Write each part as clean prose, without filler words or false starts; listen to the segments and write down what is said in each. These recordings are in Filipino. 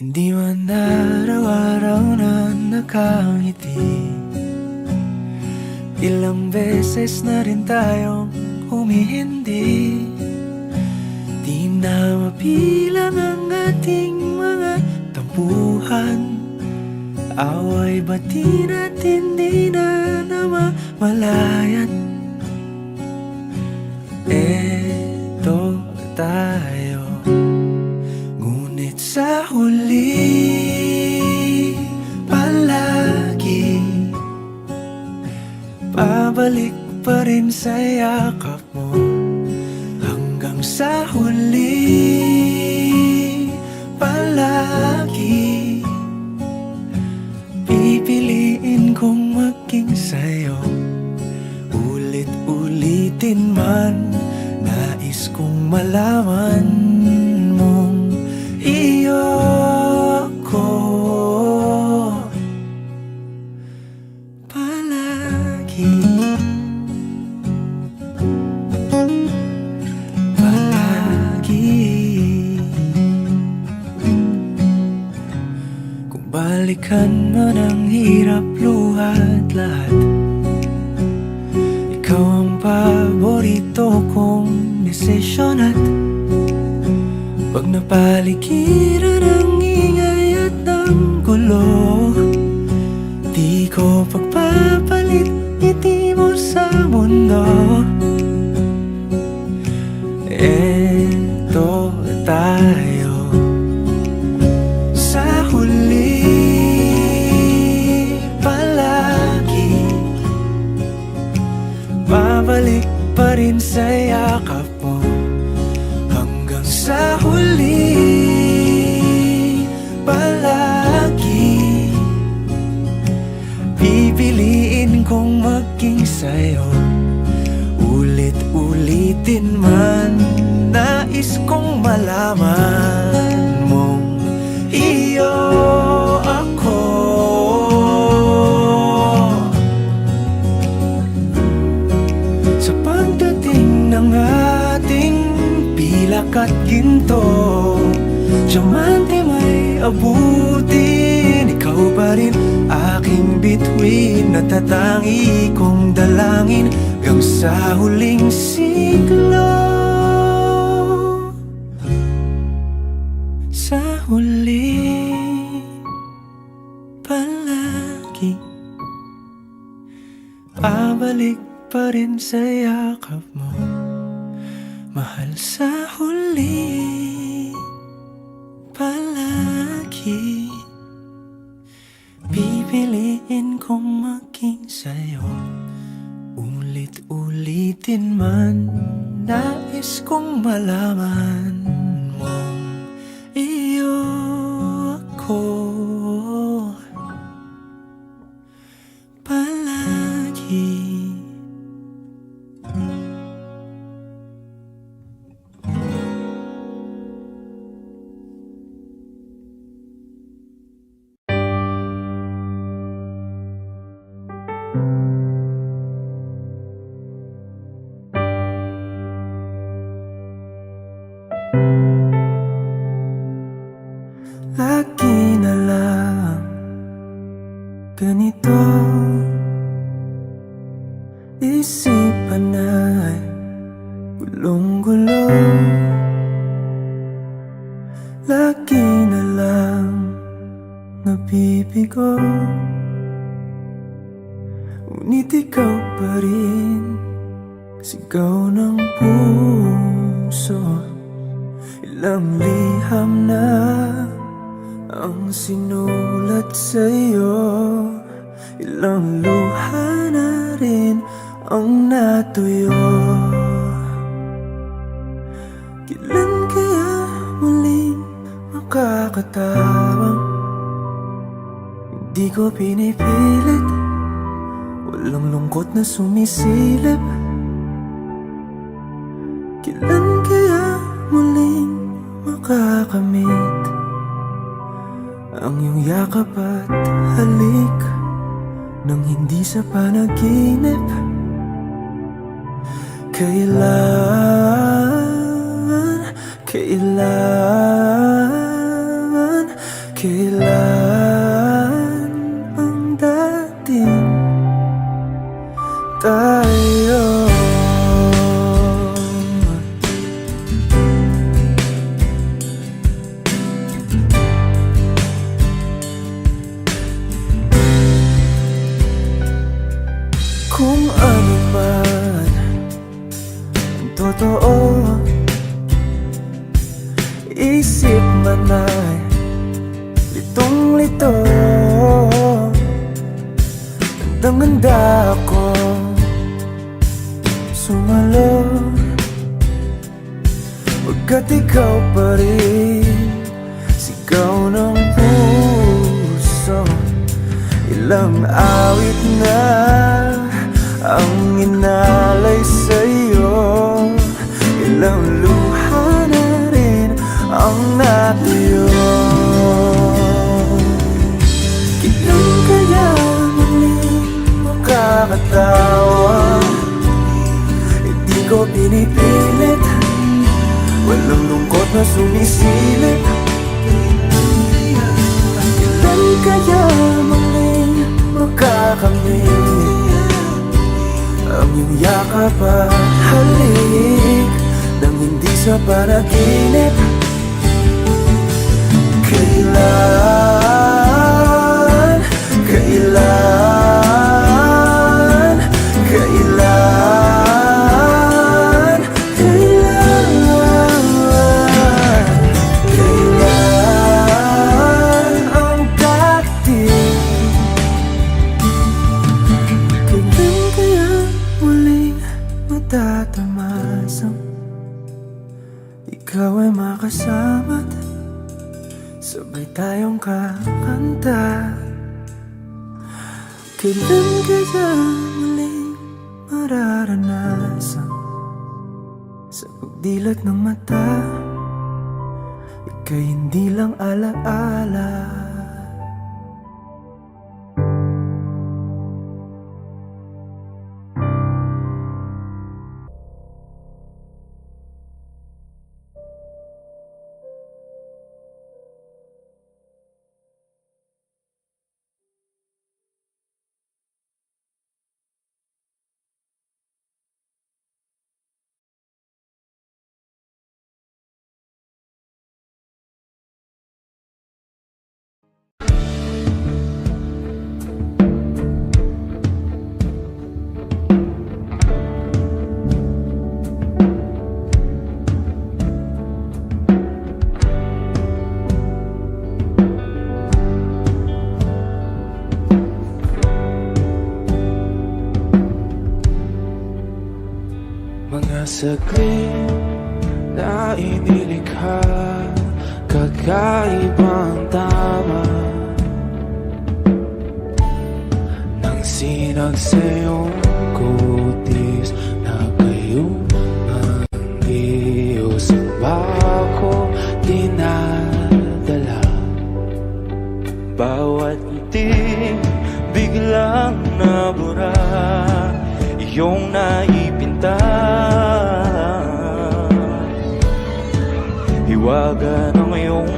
Hindi man araw-araw na nakangiti. Ilang beses na rin tayong humihindi. Di na mapilang ang ating mga tampuhan. Away bati natin di na namamalayan. Eto tayo, ngunit sa huli palagi pabalik pa rin sa yakap mo. Hanggang sa huli palagi pipiliin kong maging sa'yo. Ulit-ulitin man, nais kong malaman mong iyo ako palagi. Kung balikan man ang hirap, luhat lahat, ikaw ang paborito kong desisyon. At pag napaligiran ang ingay at ang gulo, di ko pagpapalit ngiti mo sa mundo. Eto tayo sa huli palagi, babalik pa rin sa yakap mo. Hanggang sa huli palagi pipiliin kong maging sa'yo. Ulit-ulitin man, nais kong malaman mong iyo ako. Sa pagdating ng ating pilak at ginto, diamante may abutin, ikaw pa rin aking bituin. Natatangi kong dalangin hanggang sa huling siglo. Sa huli palagi pabalik pa rin sa yakap mo, mahal. Sa huli palagi pipiliin kong maging sa'yo. Ulit-ulitin man, nais kong malaman mong iyo ako palagi. Lagi na lang ganito, isipan ay gulong-gulo. Lagi na lang nabibigo, ngunit ikaw pa rin sigaw ng puso. Ilang liham na ang sinulat sa'yo, ilang luha na rin ang natuyo. Kailan kaya muling makakatawang hindi ko pinipilit, walang lungkot na sumisilip. Kailan kaya muling makakamit ang iyong yakap at halik nang hindi sa panaginip? Kailan Kailan ang dating tayo? Kung ano man ang totoo, isip man ay litong-lito. Handang-handa ako sumalo, pagkat ikaw pa rin sigaw ng puso. Ilang awit na ang inalay sa'yo, ilang luha na rin ang natuyo. Kailan kaya muling makakatawa? Hindi ko pinipilit, walang lungkot na sumisilip. Kailan kaya muling makakamit ang iyong yakap at halik nang hindi sa panaginip? Kailan, kailan, kailan, kailan, kailan ang dating? Kailan kaya muling matatamasang ikaw ay makasama't sabay tayong kakanta? Kailan kaya muling mararanasan sa pagdilat ng mata ika'y hindi lang alaala? Mga saglit na inilikha, kakaibang tama nang sinag sa'yong kutis na kayong Diyos ang bako dinadala. Bawat ngiti biglang nabura, iyong naipinta. Hiwaga ng iyong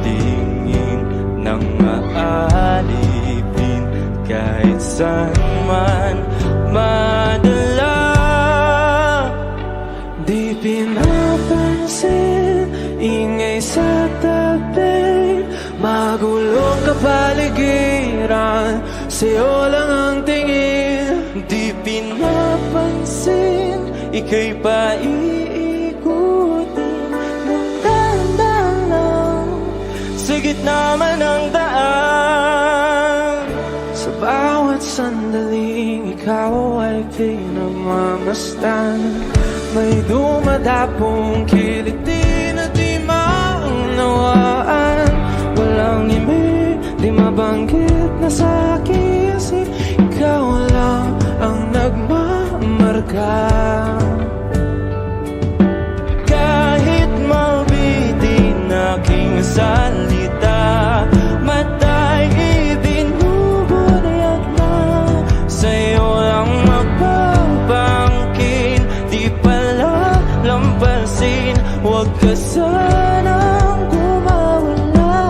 tingin nang maalipin kahit saan man madala. Di pinapansin, ingay sa tabi, magulong kapaligiran, sa'yo lang ang tingin. Di pinapansin, ika'y paiikutin ng dahan-dahan lang sa gitna man ng daan. Sa bawat sandaling ikaw ay pinagmamasdan, may dumadapong kiliti na di maunawaan. Walang ibig, di mabanggit na sa aking isip, ikaw lang ang nagmamarka. Kahit mabitin aking salita, matay ibinubunayag na, sa'yo lang magpapangkin. Di pala lampasin, huwag ka sanang kumawala.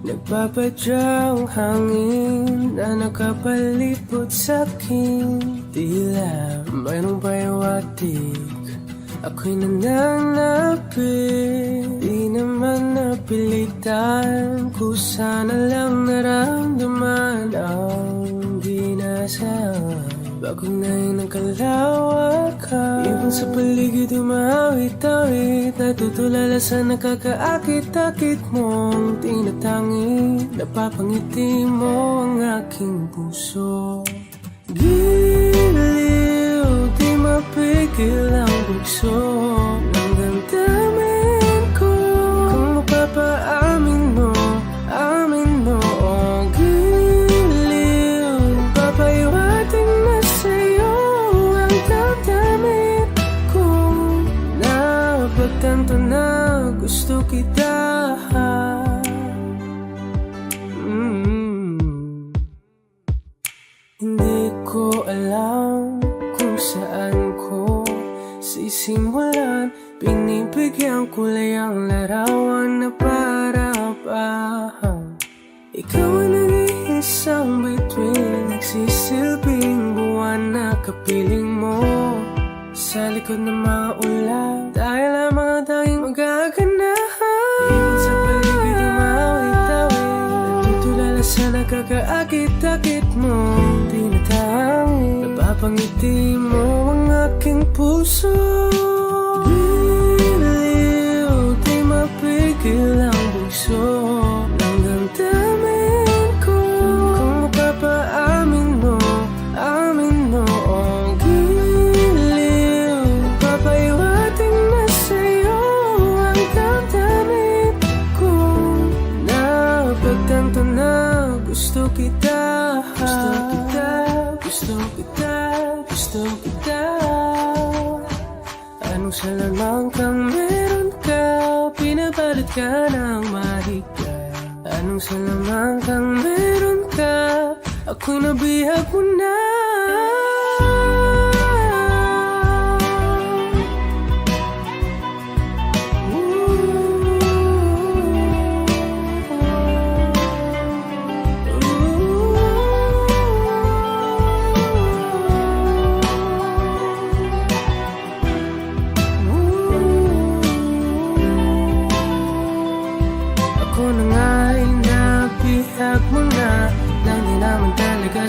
Nagpapadyang hangin na nakapalipot sa'kin. Tila mayroong payawatig, ako'y nananapit. Di naman napilitan, kusana lang naramdaman ang dinasahan. Bagong ngayon ang kalawakan, ibon sa paligid umawit-awit. Natutulala sa nakakaakit-akit mong tinatangi. Napapangiti mo ang aking puso. Giliw, di mapigil ang bugso ng damdamin ko. Kung mapapaamin mo, amin mo. Oh, giliw, papaiwating na sa'yo ang damdamin ko. Napagtanto na gusto kita. Hindi ko alam kung saan ko sisimulan. Binibigyan ko lang ang larawan na para-pahan. Ikaw ang nag-iisang bituin, nagsisilbing buwan na kapiling mo. Sa likod ng mga ulan, tayo lamang ang tanging magaganahan. Ibon sa paligid umawit-awit, natutulala sa nakakaakit-akit mo. Napapangiti mo ang aking puso. Giliw, di mapigil ang bugso ng damdamin ko. Kung mapapaamin mo, amin mo. Oh, giliw, papaiwating na sa'yo ang damdamin ko. Napagtanto na gusto kita. Gusto kita, gusto kita, gusto kita. Anong salamang kang meron ka, pinapalit ka ng mahigpit. Anong salamang kang meron ka, ako'y nabihag mo na.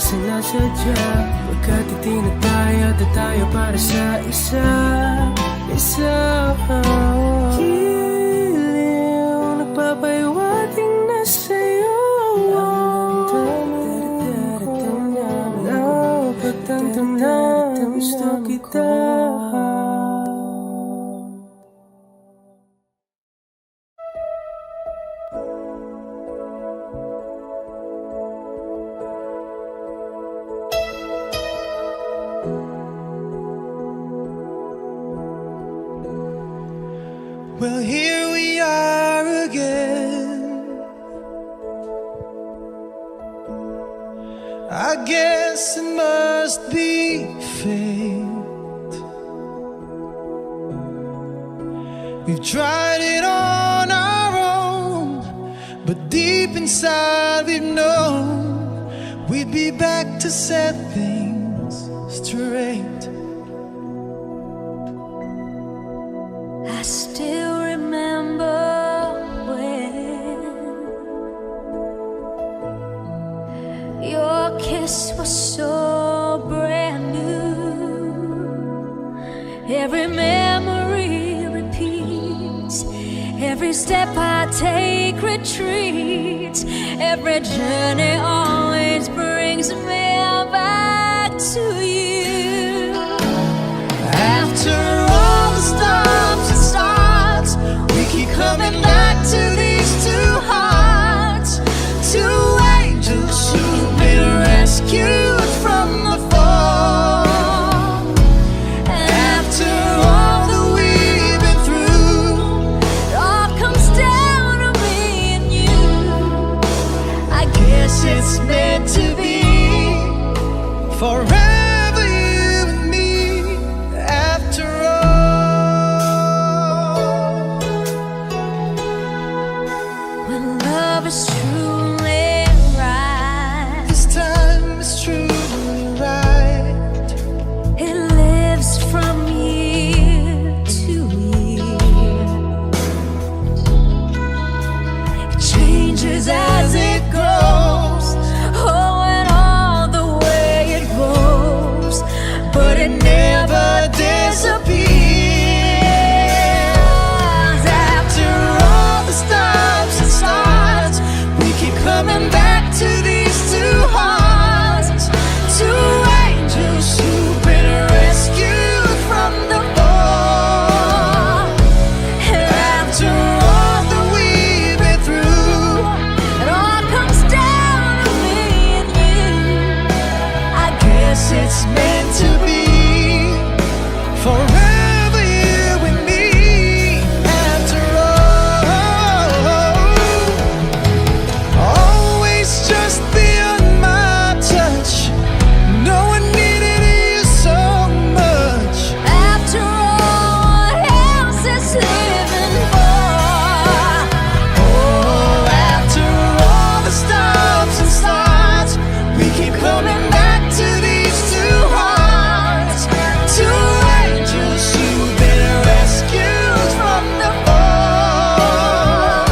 Sinasadya, pagkat itinataya tayo para sa isa. Giliw, nagpapaiwating na sa'yo ang damdamin ko. Napagtanto na gusto kita. Well, here we are again. I guess it must be fate. We've tried it on our own, but deep inside we've known we'd be back to set things straight. I still remember when your kiss was so brand new. Every memory repeats, every step I take retreats, every journey always brings me back to you. After all the stops and starts, we keep coming back to these two hearts, two angels who've been rescued from the fall. After all that we've been through, It all comes down to me and you. I guess it's meant to be. Forever but it never disappears. After all the stops and starts, we keep coming back to these two hearts, two angels who've been rescued from the fall. And after all that we've been through, It all comes down to me and you. I guess it's meant to be. Forever you and me. After all, always just beyond my touch. No one needed you so much. After all, what else is living for? Oh, after all the stops and starts, we keep coming back to these two hearts, two angels who've been rescued from the fall.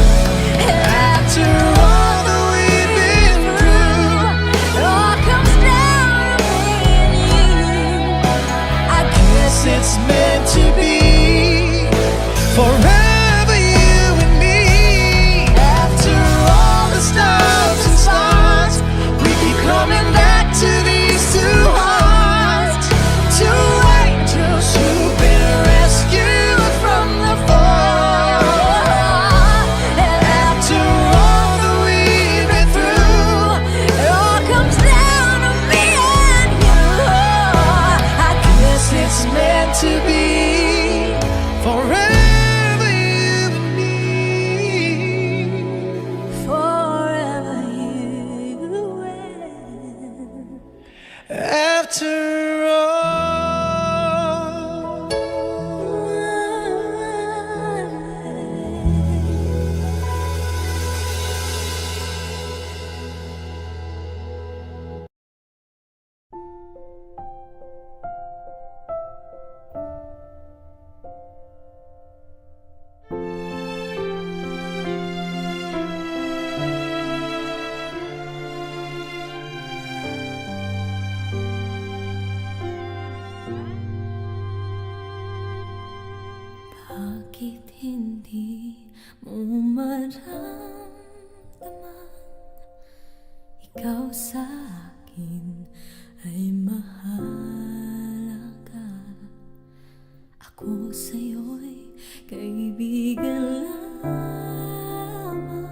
And after all that we've been through, It all comes down to me and you. I guess it's meant to be. Forever you and me. After all the stops and starts, we keep coming back to these two hearts, two angels who've been rescued from the fall. And after all that we've been through, It all comes down to me and you. I guess it's meant to be. Forever you and me. Forever you and After all. Bakit hindi mo maramdaman ikaw sa akin ay mahalaga? Ako sa'yo'y kaibigan lamang.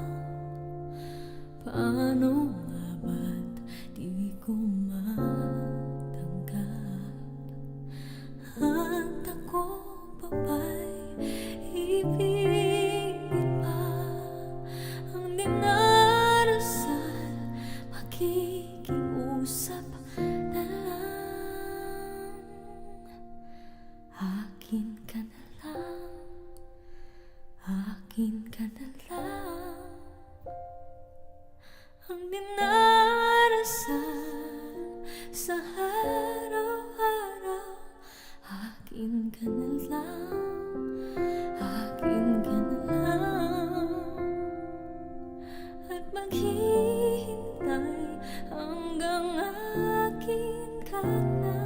Paano nga ba't di ko matanggap? At ako pa ba'y ibigin pa ang dinarasal? Makikiusap na lang. Akin ka na lang. Akin ka na lang. Ang dinarasal sa araw-araw. Akin ka na lang. Akin ka na lang. At maghihintay hanggang akin ka na.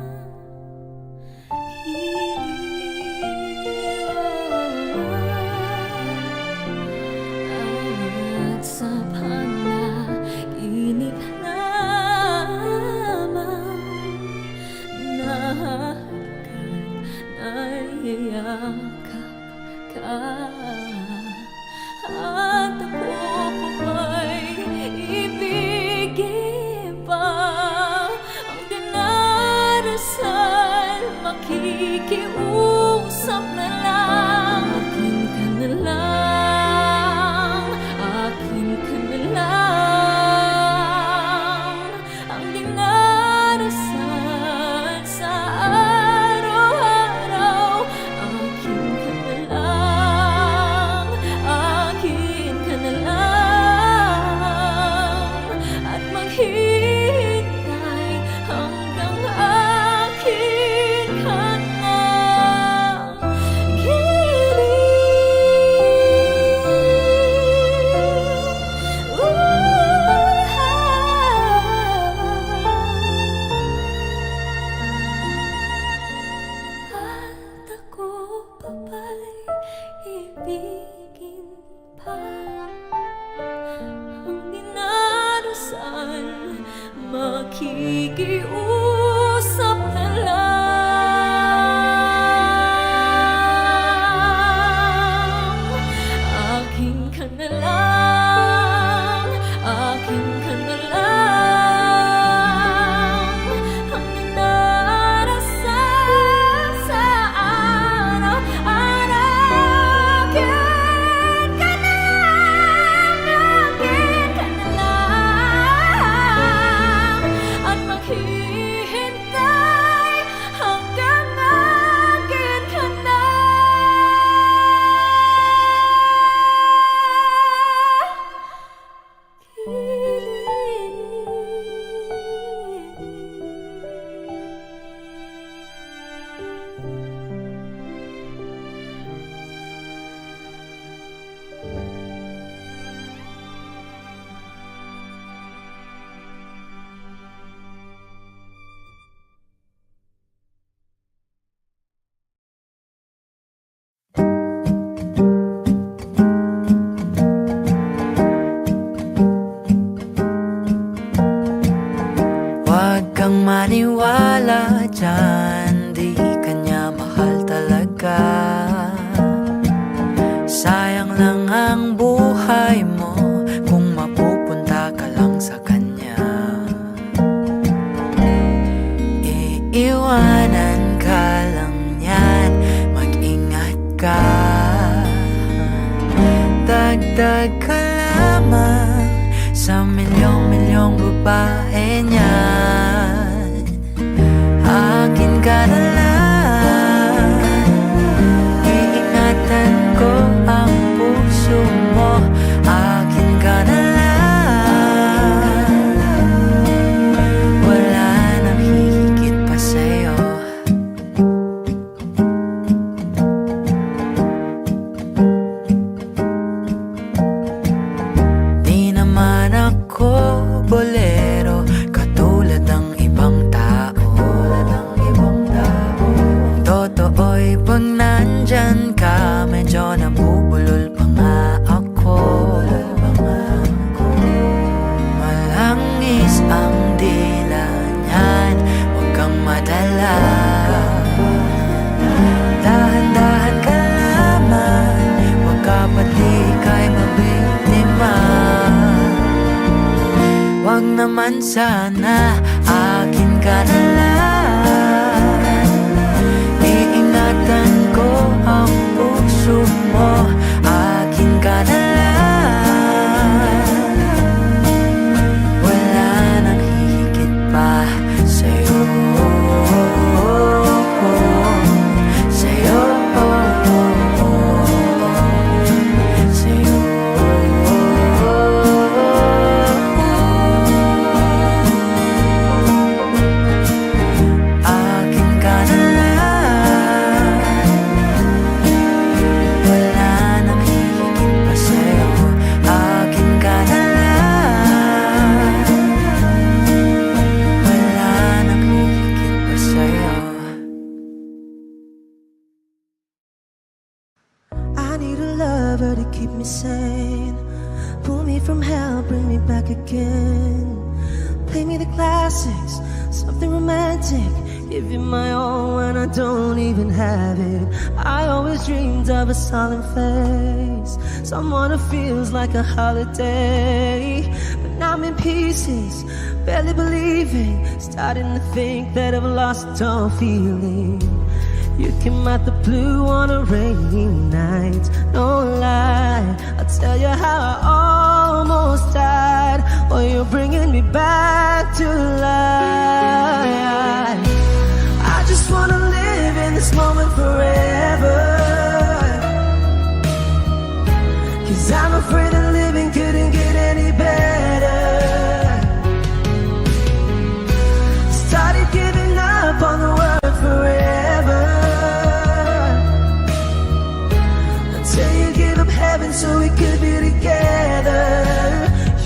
At sa panaginip lamang nahagkan nayayakap ka. At ako pa ba'y ibigin pa ang dinarasal? Makikiusap na lang. Akin ka na lang. Akin ka na lang. Ang dinarasal sa araw-araw. Akin ka na lang. Akin ka na lang. At maghihintay hanggang akin ka na. Dagdag ka lamang sa milyong-milyong babae niyan. Akin ka na lang, iingatan ko ang puso mo. Akin ka na lang, wala nang hihigit pa sa'yo. Di naman ako bolero katulad ng ibang tao. Totoo'y pag nandyan ka, medyo nabubulol pa nga ako. Malangis ang dila niyan, huwag kang madala. Dahan-dahan ka lamang, huwag ka pati kay mabiktima. Huwag naman sana, akin ka na lang. Iingatan ko ang puso mo. Akin ka na lang, wala nang hihigit pa sa'yo. Sa'yo, sa'yo. Akin ka na lang, wala nang hihigit pa sa'yo. Akin ka na lang, wala nang hihigit pa sa'yo. I need a lover to keep me sane. Pull me from hell, bring me back again. Play me the classics, something romantic. Give you my all when I don't even have it. I always dreamed of a solemn face, someone who feels like a holiday. But now I'm in pieces, barely believing, starting to think that I've lost all feeling. You came out the blue on a rainy night, no lie, I'll tell you how I almost died. Oh, you're bringing me back to life. I just wanna live in this moment forever, 'cause I'm afraid that living couldn't get any better. Started giving up on the word forever, until you give up heaven so we could be together.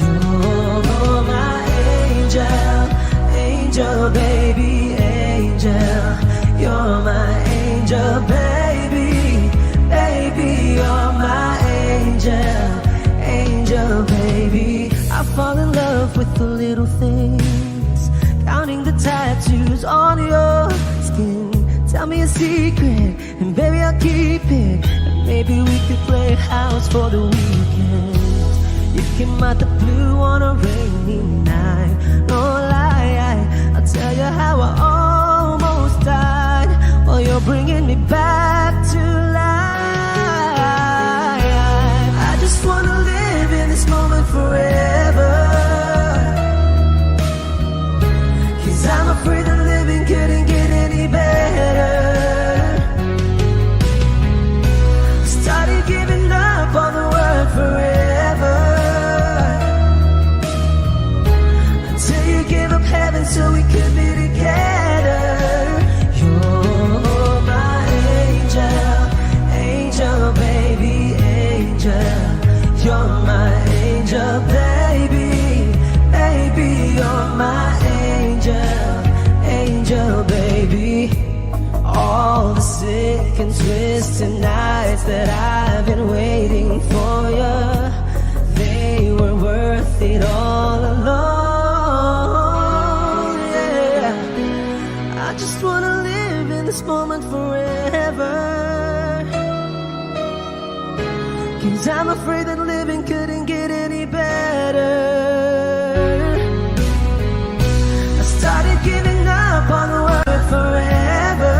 You're my angel, angel baby, angel. You're my angel baby, baby. You're my angel, angel baby. I fall in love with the little things, counting the tattoos on your skin. Tell me a secret, and baby I'll keep it. And maybe we could play house for the weekend. You came out the blue on a rainy night, no lie, I'll tell you how I almost died. Oh, you're bringing me back to life. I just wanna live in this moment forever, 'cause I'm afraid that living couldn't get any better. Started giving up on the word forever, until you give up heaven so we could be together. You're my angel, angel baby, angel. You're my angel baby, baby. You're my angel, angel baby. All the sick and twisted nights that I've been waiting for you, they were worth it all alone. Yeah, I just wanna live in this moment forever, 'cause I'm afraid that living couldn't get any better. I started giving up on the word forever,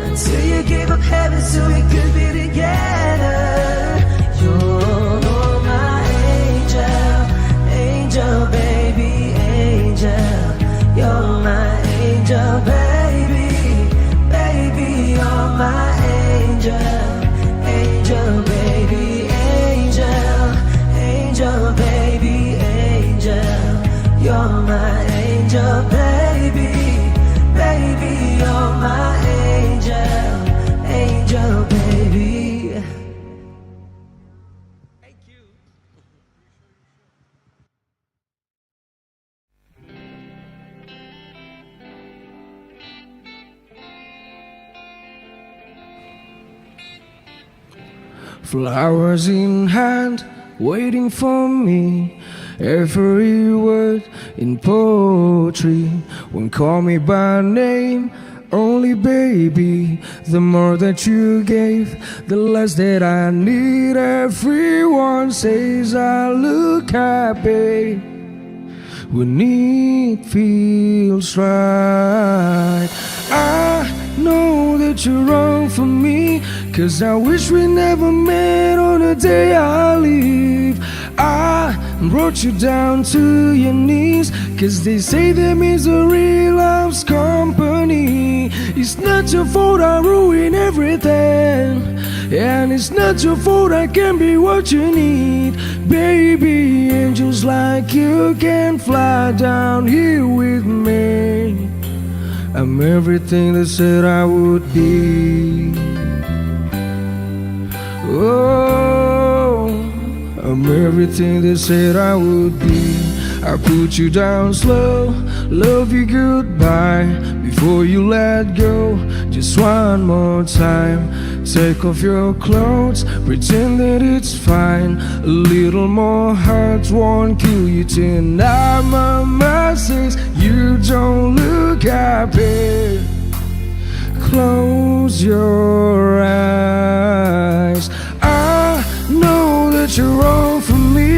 until you gave up heaven so we could be together. Flowers in hand, waiting for me. Every word in poetry won't call me by name. Only baby, the more that you gave, the less that I need. Everyone says I look happy when it feels right. I know that you're wrong for me, 'cause I wish we never met on the day I leave. I brought you down to your knees, 'cause they say that misery loves company. It's not your fault I ruin everything, and it's not your fault I can be what you need. Baby, angels like you can fly down here with me. I'm everything they said I would be. Oh, I'm everything they said I would be. I put you down slow, love you goodbye before you let go. Just one more time, take off your clothes, pretend that it's fine. A little more hurt won't kill you tonight. Mama says you don't look happy. Close your eyes. I know that you're wrong for me.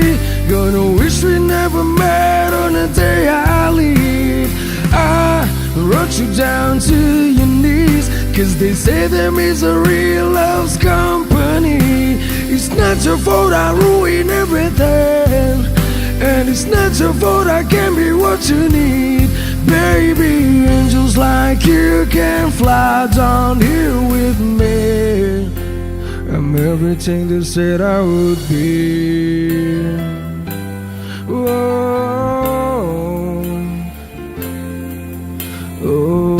Gonna wish we never met on the day I leave. I brought you down to your knees, 'cause they say that misery loves company. It's not your fault I ruin everything, and it's not your fault I can be what you need. Baby, angels like you can fly down here with me. I'm everything they said I would be. Oh, oh.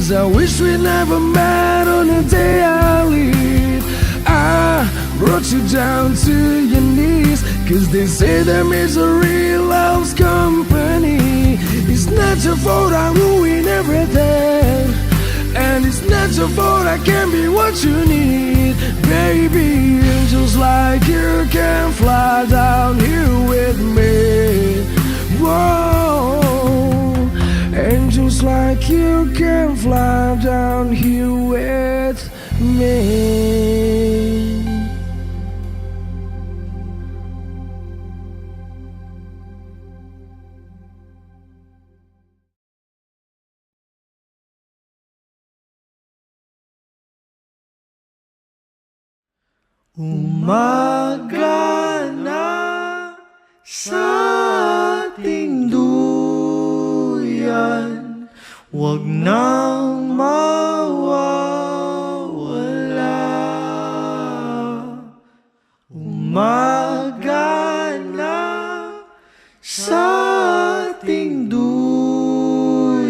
I wish we never met on the day I leave. I brought you down to your knees, 'cause they say that misery loves company. It's not your fault I ruin everything, and it's not your fault I can be what you need. Baby, angels like you can fly down here with me. Whoa, angels like you can fly down here with me. Umaga na sa ating duyan, huwag nang mawawala. Umaga na sa ating duyan,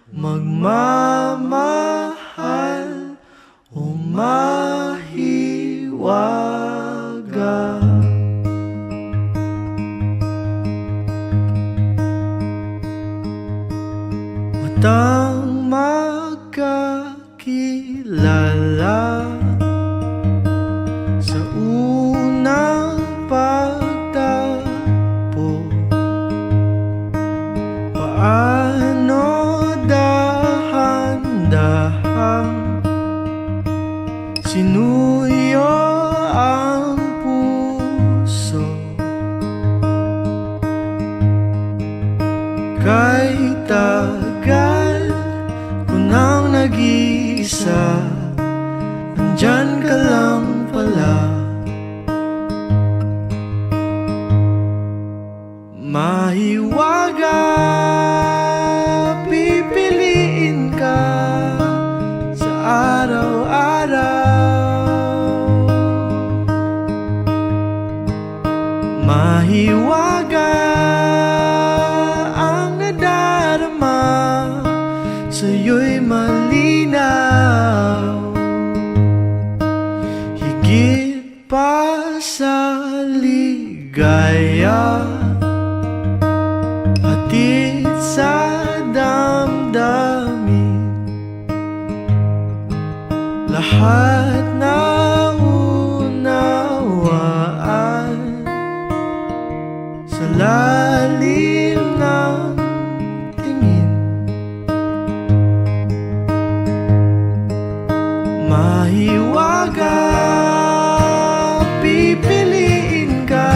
magmamahal o mahiwaga. Matang magkakilala sa unang pagtagpo, paano dahan-dahan sinuyo ang puso, kay tagal ko nang nag-iisa, andyan ka lang pala. Mahiwaga, pipiliin ka sa araw-araw. Mahiwaga ang nadarama, sa'yo'y malinaw. lahat naunawaan sa lalim ng tingin. Mahiwaga, pipiliin ka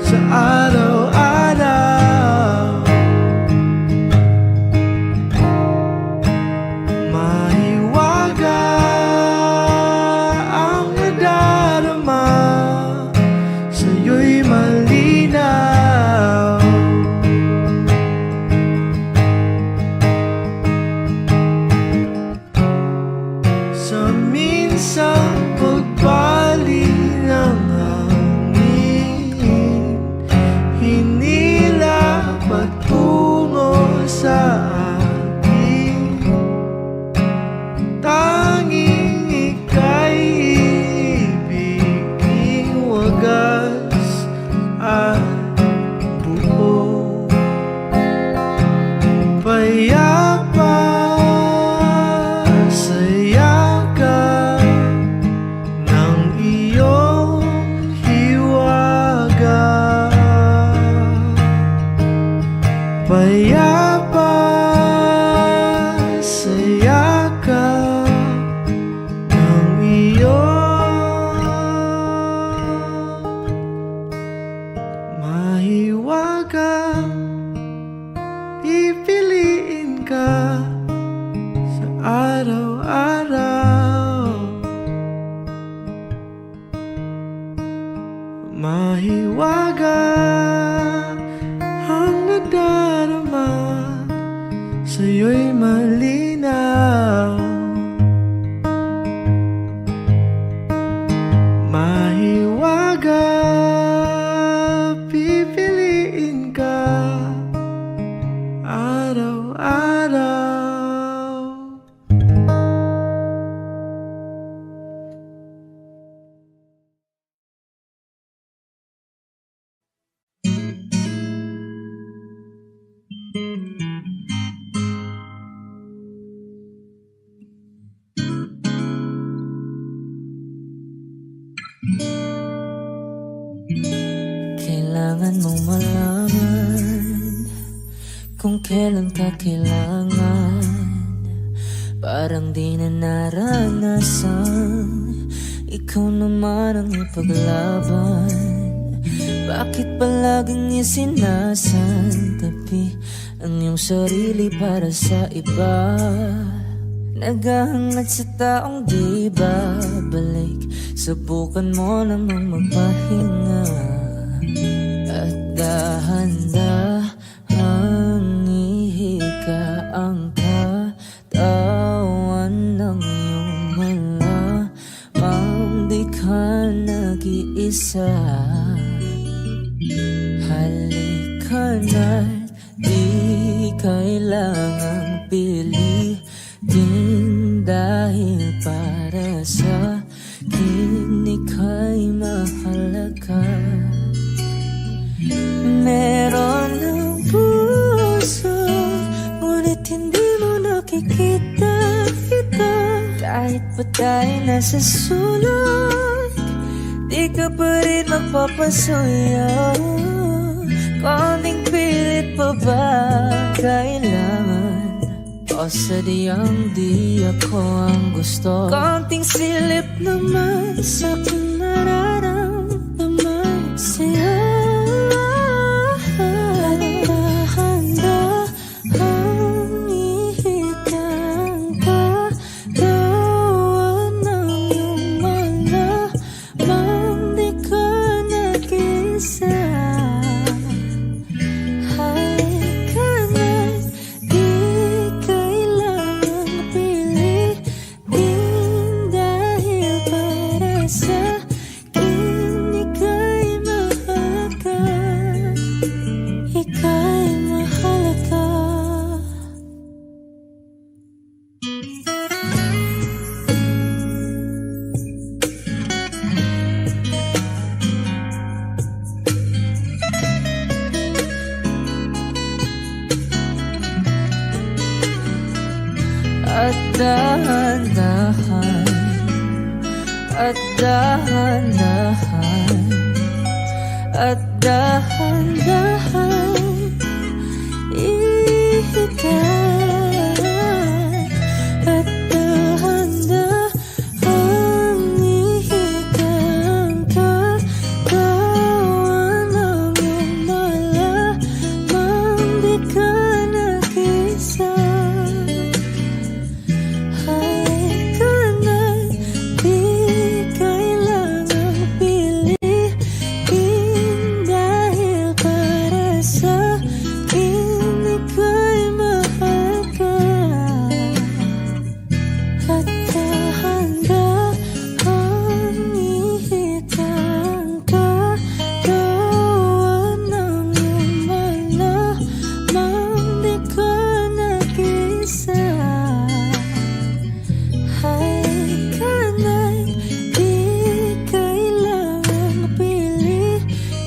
sa araw-araw. Mahiwaga ang nadarama, sa'yo'y malinaw. Sa minsang pagbali ng hangin, hinila patungo sa akin. Tanging ika'y ibiging wagas at buo. Payapa sa yaga ng iyong hiwaga. Payapa sa yaga ng iyong mahiwaga. Pipiliin ka sa araw-araw. Mahiwaga ang nadarama, sa'yo'y malinaw. Mahiwaga, pipiliin ka araw-araw. Kailangan mong malaman kung kailan ka kailangan. Parang di na naranasan, ikaw naman ang ipaglaban. Bakit palaging isinasantabi ang iyong sarili para sa iba? Naghahangad sa taong di babalik, subukan mo namang magpahinga. At dahan-dahang ihika ang katawan ng iyong malamang di ka nag-iisa. Halika na't di kailangang pilitin, dahil para sa akin ika'y mahalaga. Meron ng puso, ngunit hindi mo nakikita ito. Kahit pa tayo nasa sulok, di ka pa rin magpapasuyo. Konting pilit pa ba kailangan? O sadyang di ako ang gusto? Konting silip naman sa aking nararamdaman sa'yo. Dahil para sa At dahan-dahan, at dahan-dahan, at dahan-dahan ihitan, at dahan-dahan ihitan ka, kawan ang iyong malamang di ka nag-isa. Ay kanay, di kailangang piliin dahil para sa akin ika'y mahal ka. At dahan-dahan ihitan ka, kawan ang iyong malamang di ka nag-isa. Ay kanay, di kailangang piliin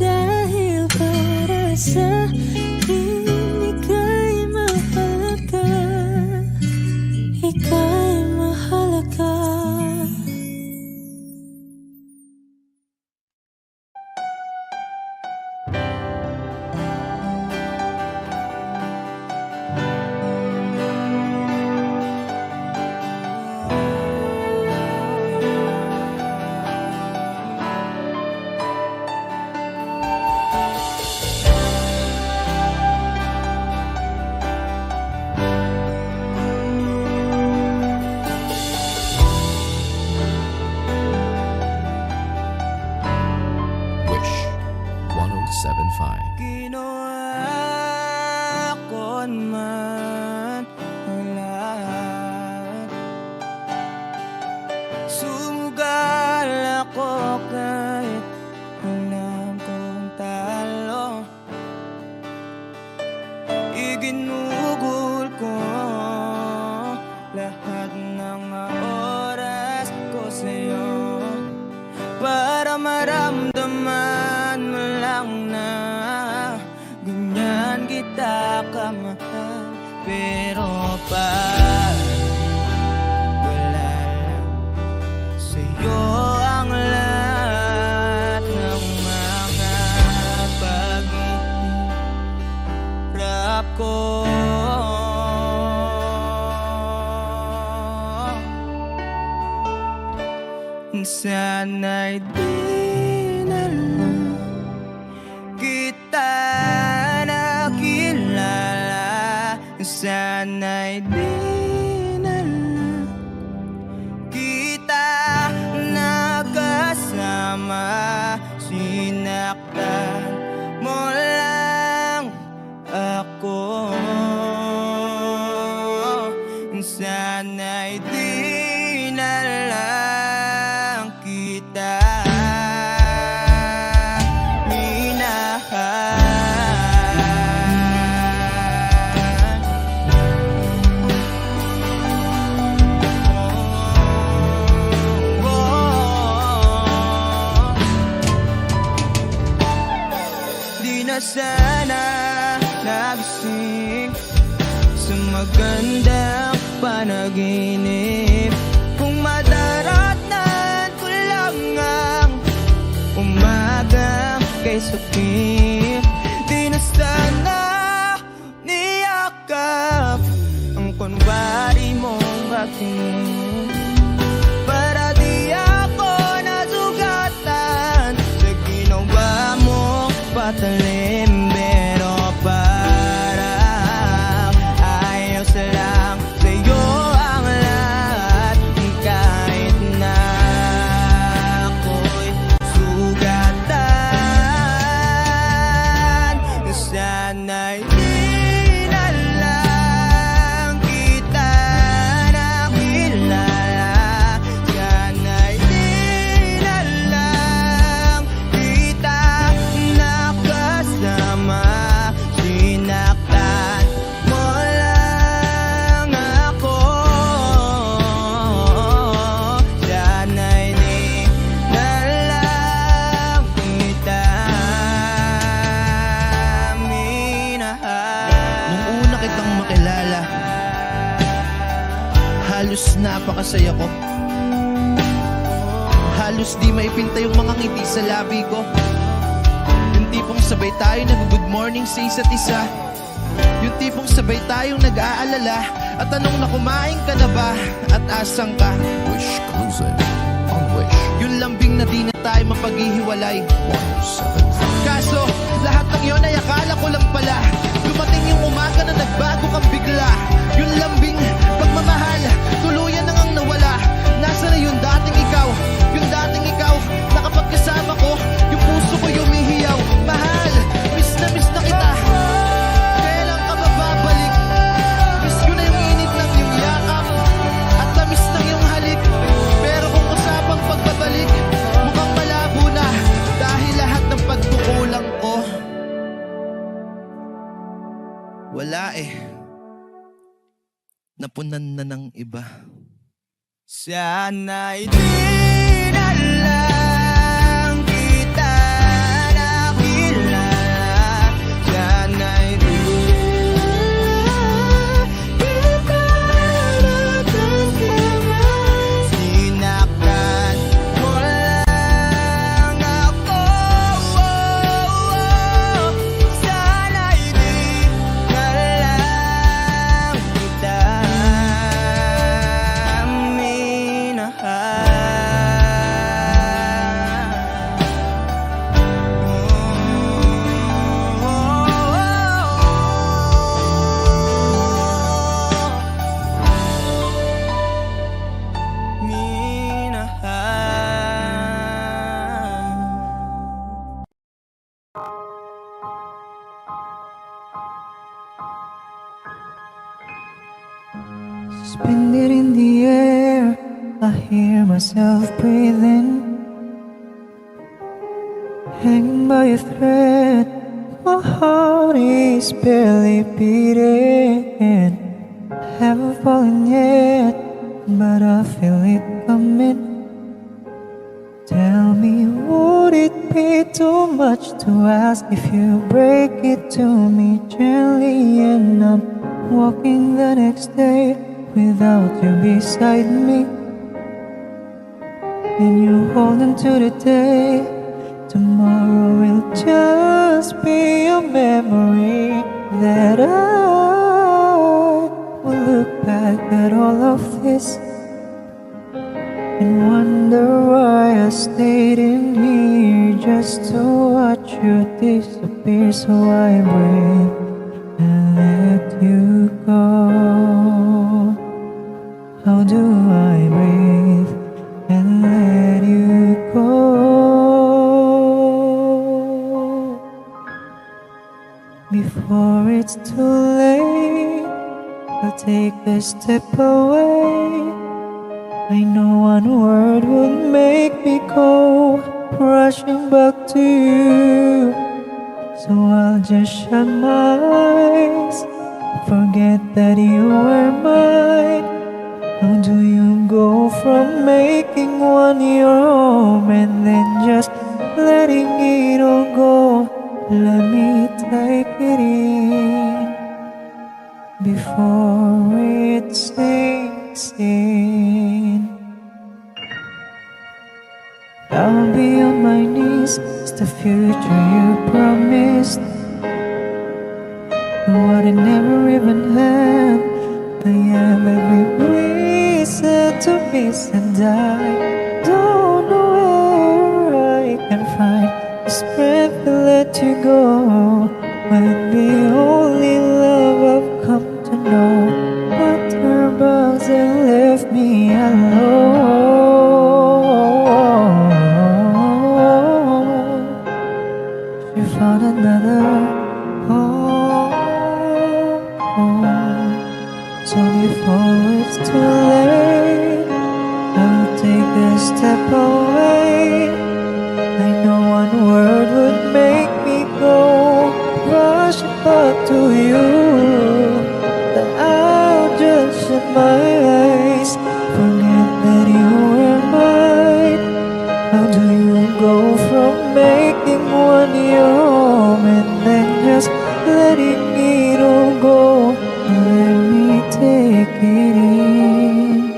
dahil para sa akin ika'y mahalaga, ika'y mahalaga. Wish 1075. Ginawa ko man ang lahat. Sumugal ako kahit alam kong talo. Iginugol ko lahat ng oras ko sa'yo para maramdaman mo lang na ganyan kita kamahal. Pero pag wala lang sa'yo ang lahat ng mga paghihirap ko, sana'y di na lang kita nakilala. Sana'y di na lang kita nakasama. Sinaktan mo lang ako. Sana'y di na lang kita Di na sana nagising sa magandang panaginip kung madaratnan ko lang ang umaga kay sakit. Di na sana niyakap ang kunwari mong aking para di ako nasugatan sa ginawa mong patalim. Pero parang ayos lang sa'yo ang lahat kahit na ako'y sugatan. Sana'y di na lang kita nakilala. Sana'y di na lang kita nakasama. Halos napakasaya ko. Halos di maipinta yung mga ngiti sa labi ko. Yung tipong sabay tayo nag-good morning sa isa't isa. Yung tipong sabay tayong nag-aalala. At tanong na kumain ka na ba? At asang ka? Wish closing on Wish Yung lambing na di na tayo mapaghihiwalay. 1075. Kaso, lahat ng yon ay akala ko lang pala. Dumating yung umaga na nagbago kang bigla. Yung lambing, pagmamahal, tuluyan na ngang nawala. Nasa na yung dating ikaw? Yung dating ikaw, na kapag kasama ko, yung puso ko yumihiyaw. Mahal, miss na kita. Kailan ka ba babalik? Miss ko na yung init ng iyong yakap at tamis ng iyong halik. Pero kung usapang pagbabalik, mukhang malabo na. Dahil lahat ng pagkukulang ko, wala napunan na ng iba. Sana'y di na lang kita nakilala. Sana'y di kita natatama. Sinaktan mo lang ako. Sana'y di na lang kita Suspended in the air, I hear myself breathing. Hanging by a thread, my heart is barely beating. Haven't fallen yet, but I feel it coming. Tell me, would it be too much to ask if you break it to me gently? And I'm walking the next day without you beside me, and you holding to the day. Tomorrow will just be a memory that I will look back at all of this and wonder why I stayed in here just to watch you disappear. So I breathe and let you go. How do I breathe and let you go? Before it's too late, I'll take a step away. I know one word would make me go rushing back to you. So I'll just shut my eyes, forget that you were mine. How do you go from making one your home and then just letting it all go? Let me take it in before it sinks in. I'll be on my knees, it's the future you promised. What I never even had, I have every reason to miss, and I don't know where I can find the strength to let you go. When the only love I've come to know, but her bugs and left me alone. She found another home. So before it's too late, I'll take a step away. I know one word would make me go rush back to you. That I'll just shut my eyes, forget that you were mine. How do you go from making one your home and then just letting it all go? Let me take it in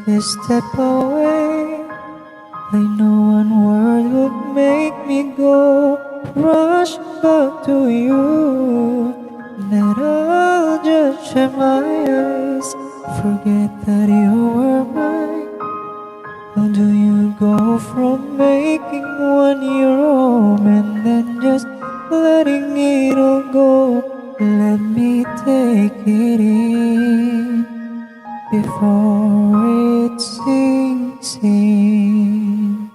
this step away. I know one word would make me go rush back to you. That I'll just shut my eyes, forget that you were mine. How do you go from making one your home and then just letting it all go? Let me take it in before it sinks in.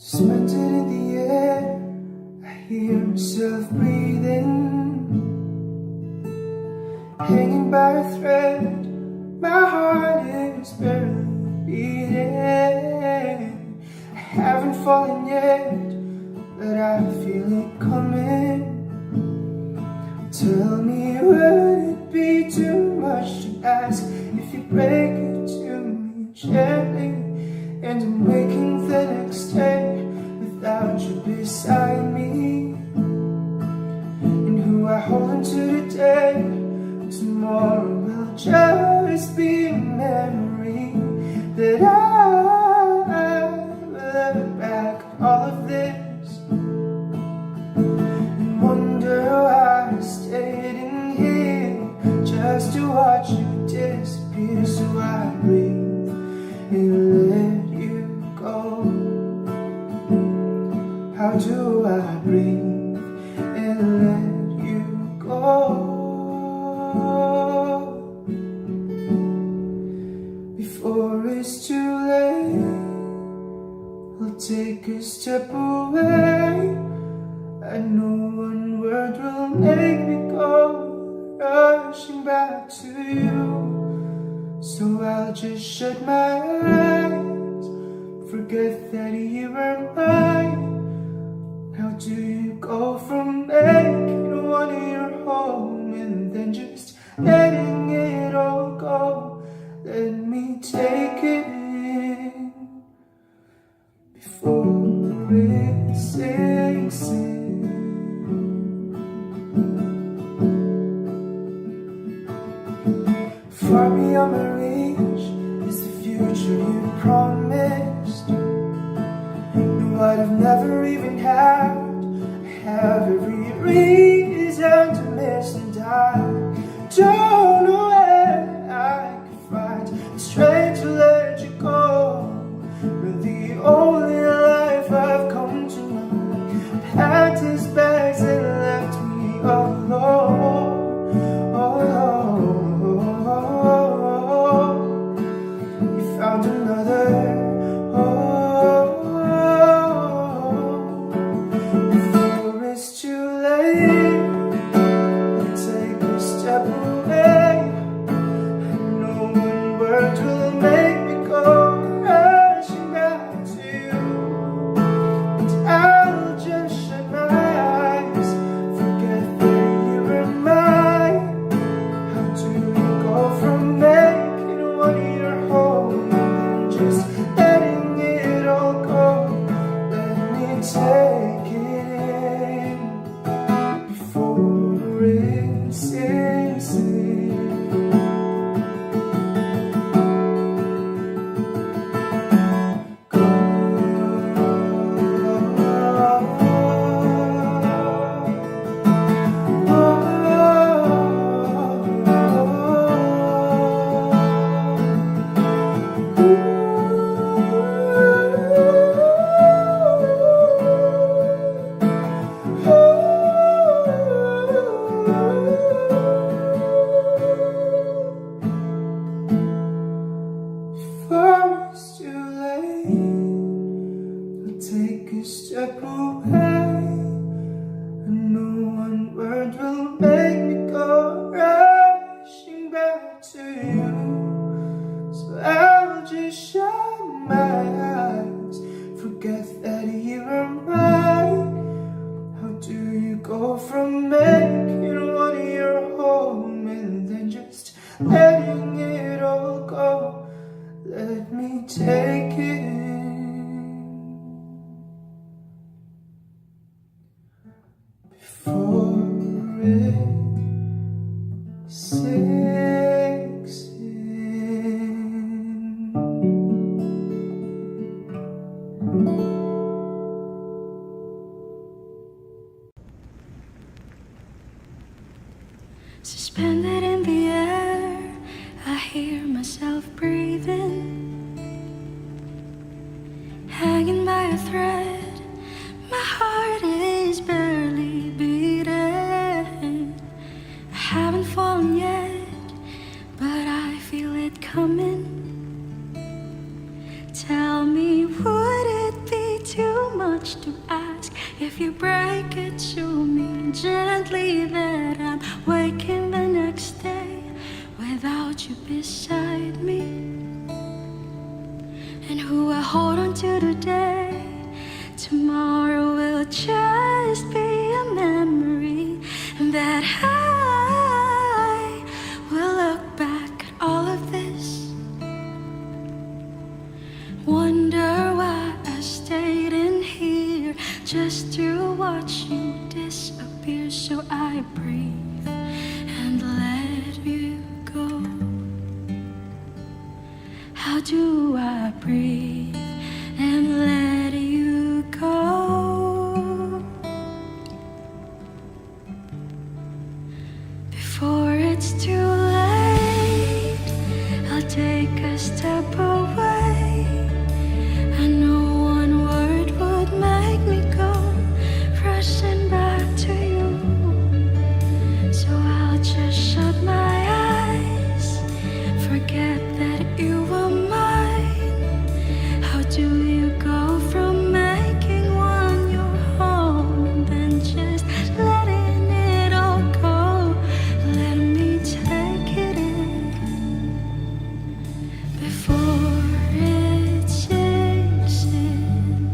Suspended in the air, I hear myself breathing, hanging by a thread. My heart is barely beating. I haven't fallen yet, but I feel it coming. Tell me, would it be too much to ask if you break it to me gently? And I'm waking the next day without you beside me. And who I hold into today, tomorrow will just be a memory that I will look back at all of this and wonder why I stayed in here just to watch you disappear. So I breathe and let you go. How do I breathe and let you go? take a step away. I know one word will make me go rushing back to you. So I'll just shut my eyes, forget that you were mine. How do you go from making one your home and then just letting it all go? Let me take it in before it sinks in. Far beyond my reach is the future you promised. No, I'd have never even had. I have every reason to miss, and I don't know where I could find the strength to let you go. But the only life I've come to know packed his bags and left me alone. You found another. Before it's too late, I'll take a step away. I know one word will make me go rushing back to you. And I'll just shut my eyes, forget that you were mine. How do you go from making one your home and then just letting it all go? Let me take it in before it sinks in. Before it's too late, I'll take a step away. I know one word will make me go rushing back to you. So I'll just shut my eyes, forget that you were mine. How do you go from making one your home and then just letting it all go? Let me take it in before it sinks in. Suspended in the air, I hear myself breathing. Hanging by a thread, my heart is barely beating. I haven't fallen yet, but I feel it coming. Tell me, would it be too much to ask if you break it to me gently that I'm waking the next day without you beside me? And who I hold on to today, tomorrow will just be a memory. And that I will look back at all of this, wonder why I stayed in here just to watch you disappear. So I breathe and let you go. How do I breathe and let you go? Before it's too late, I'll take a step away. I know one word would make me go rushing back to you. So I'll just shut my eyes, forget that you were mine. How do you go from before it sinks in.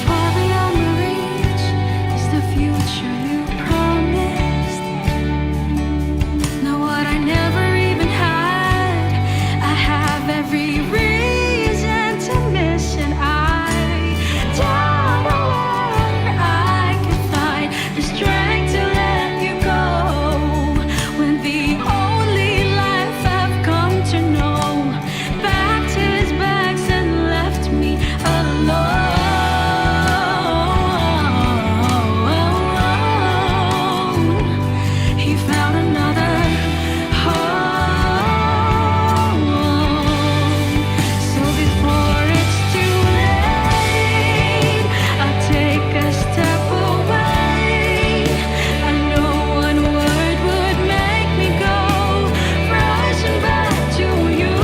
Far beyond my reach is the future you promised. Now what I never even had, I have every reason to miss, and I don't know where I can find the strength to let you go when the only life I've come to know packed his bags and left me alone. He found another home. So before it's too late, I'll take a step away. I know one word would make me go rushing back to you.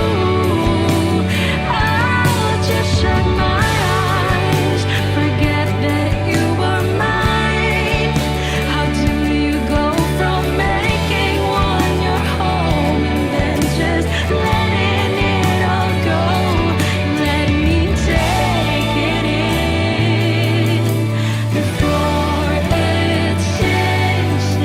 I'll just shut my eyes, forget that you were mine. How do you go from making one your home and then just letting it all go? Let me take it in before it sinks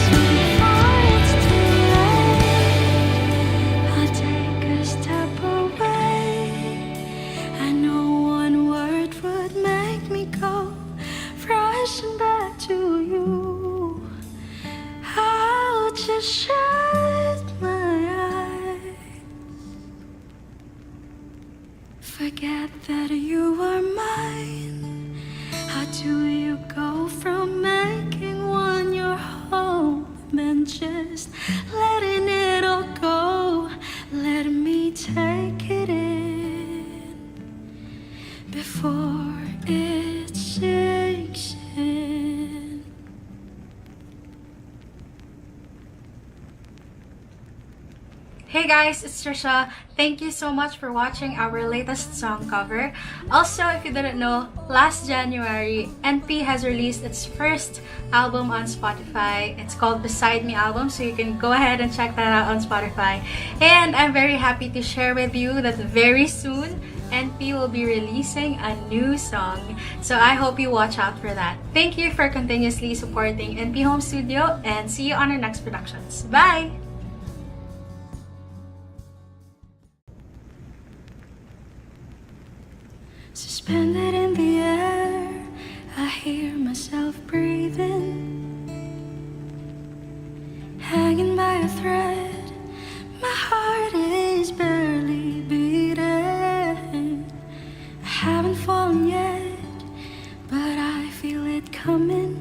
So before it's too late, I'll take a step away. I know one word would make me go rushing back to you. I'll just shut my eyes, forget that you are mine. How do you go from making one your home and just letting it all go? Let me take it in before it sinks in. Hey guys, it's Trisha. Thank you so much for watching our latest song cover. Also, if you didn't know, last January, NP has released its first album on Spotify. It's called Beside Me album, so you can go ahead and check that out on Spotify. And I'm very happy to share with you that very soon, NP will be releasing a new song. So I hope you watch out for that. Thank you for continuously supporting NP Home Studio, and see you on our next productions. Bye! Suspended in the air, I hear myself breathing, hanging by a thread. My heart is barely beating. I haven't fallen yet, but I feel it coming.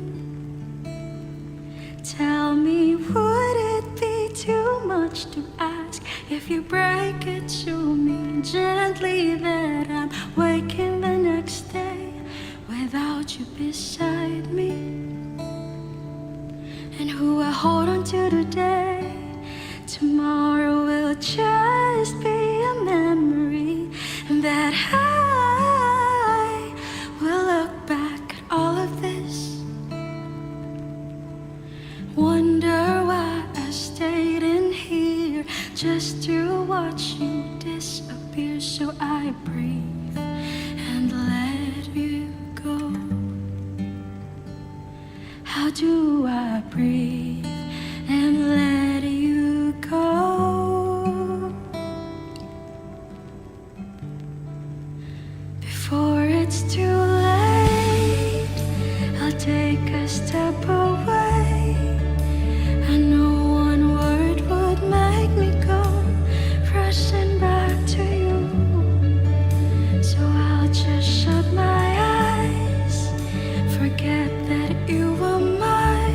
Tell me, would it be too much to ask if you break it to me gently that I'm waking the next day without you beside me? And who I hold on to today, tomorrow will just be a memory, and that I will look back at all of this, wonder why I stayed in here just to watch you disappear. So I breathe and let you go. How do I breathe and let you go before it's too late? I'll take a step away. I know one word would make me go rushing back to you. So I'll just shut my eyes, forget that you were mine.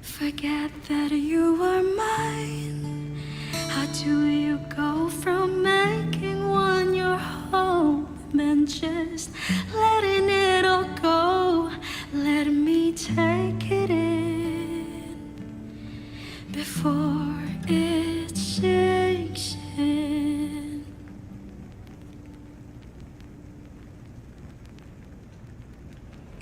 forget that you are mine? How do you go from making one your home and just letting it all go? Let me take it in before it sinks in.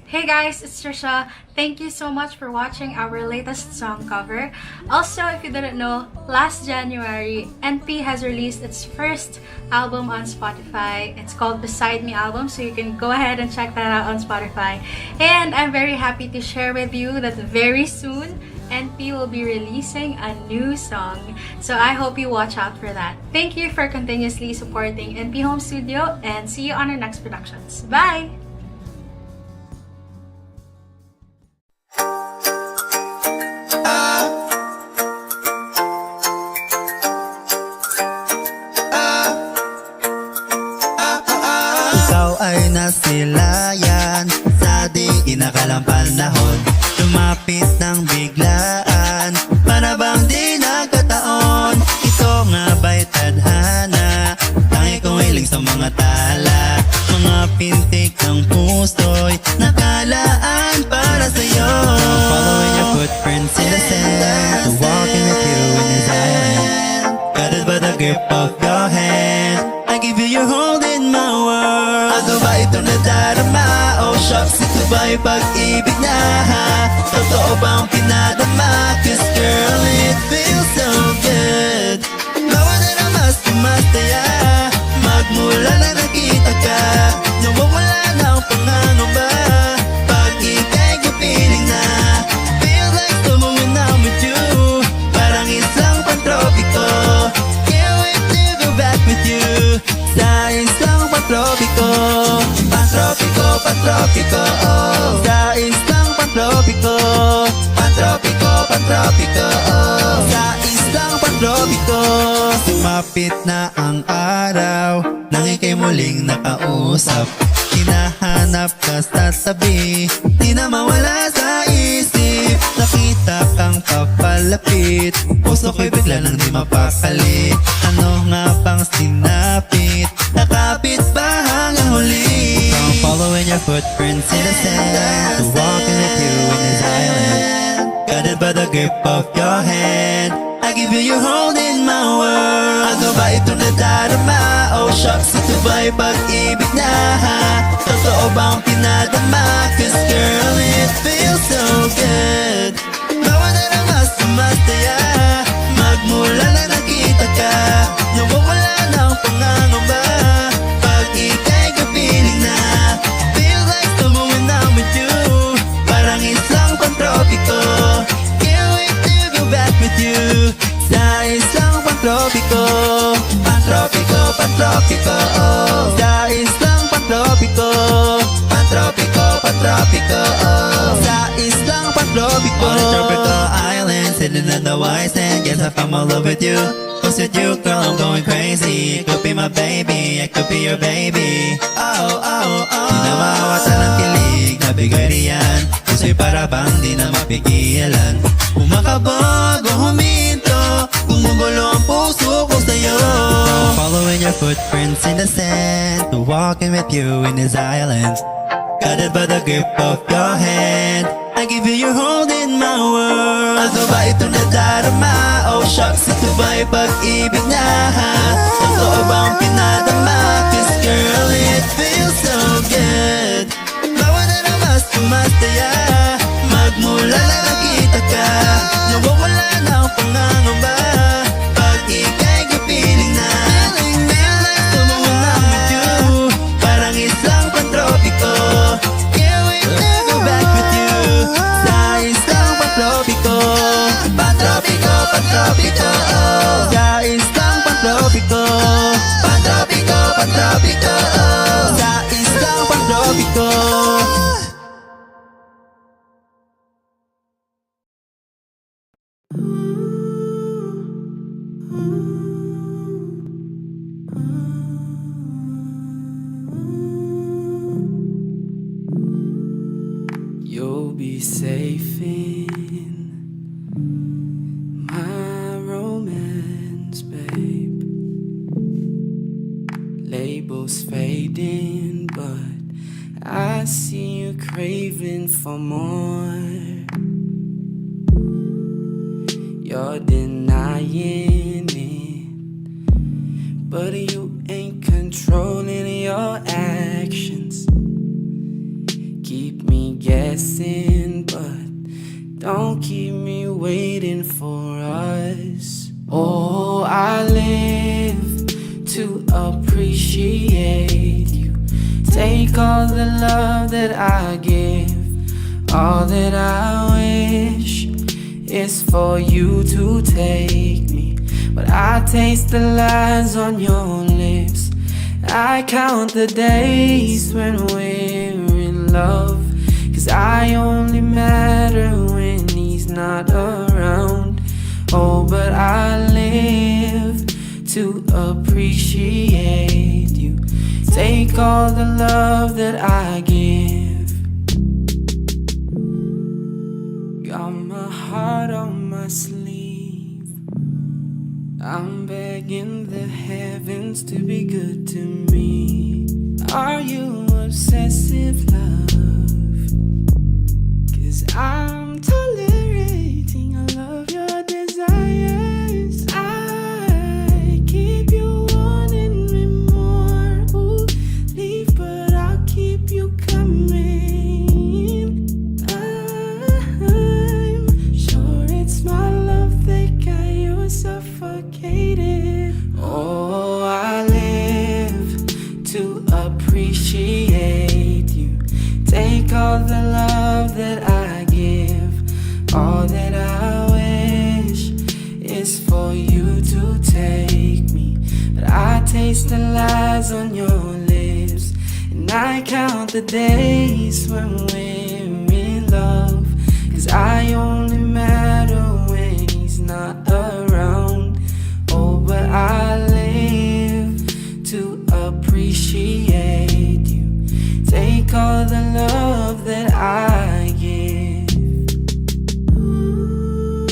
Hey guys, it's Trisha. Thank you so much for watching our latest song cover. Also, if you didn't know, last January, NP has released its first album on Spotify. It's called Beside Me album, so you can go ahead and check that out on Spotify. And I'm very happy to share with you that very soon, NP will be releasing a new song. So I hope you watch out for that. Thank you for continuously supporting NP Home Studio, and see you on our next productions. Bye! Ikaw ay nasilayan sa di inakalang panahon. Lumapit ng biglaan, para bang di nagkataon. Ito nga ba'y tadhana, tangi kong hiling sa mga tala. Mga pintik ng puso'y nakalaan para sa'yo. Following your footprints in the sand, walking with you in this island. Guided by the grip of your hand, I give you your hold in my world. Ano ba itong nadarama? Oh shucks, ito ba'y pag-ibig na ha? Totoo bang pinadama? Cause girl, it feels so good. Bawa na na mas tumataya, magmula na nakita ka. Nawawala na ang pangangamba, pag ika'y kapiling na. Feels like someone when I'm with you, parang isang pantropiko. Can't wait to go back with you, sa isang pantropiko. Pantropiko, pantropiko, oh. Sa isang pantropiko. Pantropiko, pantropiko, oh. Sa isang pantropiko. Sumapit na ang araw, nang ika'y muling nakausap. Hinahanap ka sa tabi, di na mawala sa isip. Nakita kang papalapit, puso ko'y bigla nang di mapakali. Ano nga bang sinapit, nakapit ba hanggang huli? I'm following your footprints in the sand, walking with you in this island. Guided by the grip of your hand, I give you your hold in my world. Ano ba itong nadarama? Oh shucks, ito ba'y pag-ibig na ha? Totoo bang pinadama? Cause girl, it feels so good. Bawa na na mas tumataya, magmula na nakita ka. Nawawala na ang pangangamba, pag ika'y kapiling na. Feels like someone when I'm with you, parang isang pantropiko. Can't wait to go back with you, sa isang pantropiko. Pantropiko, pantropiko, oh. Sa isang pantropiko. Pantropiko, pantropiko, oh. Sa isang pantropiko. On a tropical island, sitting in the white sand, guess I found my love with you. Cause with you, girl, I'm going crazy. You could be my baby, I could be your baby. Oh, oh, oh. Di na mawatan ng kilig, nabigay riyan. Puso'y para bang di na mapigilan. Umakabog o huminto, gumugulo ang puso ko sa'yo. Following your footprints in the sand, walking with you in this island. Guided by the grip of your hand, I give you your hold in my world. Ano ba itong nadarama? Oh shucks, ito ba'y pag-ibig na ha? Totoo bang pinadama? Cause girl, it feels so good. Bawa na na mas tumataya, magmula na nakita ka. Nawawala na ang pangangamba, pag ika'y kapiling na. Feel like someone when I'm with you, parang isang pantropiko. Can't wait to go back with you, sa isang pantropiko. Pantropiko, pantropiko, oh. Sa isang pantropiko. Pantropiko, pantropiko, oh. Sa isang pantropiko. You'll be safe in craving for more. You're denying it, but you ain't controlling your actions. Keep me guessing, but don't keep me waiting for us. Oh, I live to appreciate you. Take all the love that I give. All that I wish is for you to take me. But I taste the lies on your lips. I count the days when we're in love, 'cause I only matter when he's not around. Oh, but I live to appreciate you. Take all the love that I give. Got my heart on my sleeve. I'm begging the heavens to be good to me. Are you obsessive, love? 'Cause I'm tolerating all of your desires. I keep you wanting me more. Ooh, leave, but I'll keep you coming. I'm sure it's my love that got you suffocated. Oh, I live to appreciate you. Take all the love that I give. All that I wish is for you to take me. But I taste the lies on your lips, and I count the days when we're in love, 'cause I only matter when he's not around. Oh, but I live to appreciate you. Take all the love that I give. Ooh.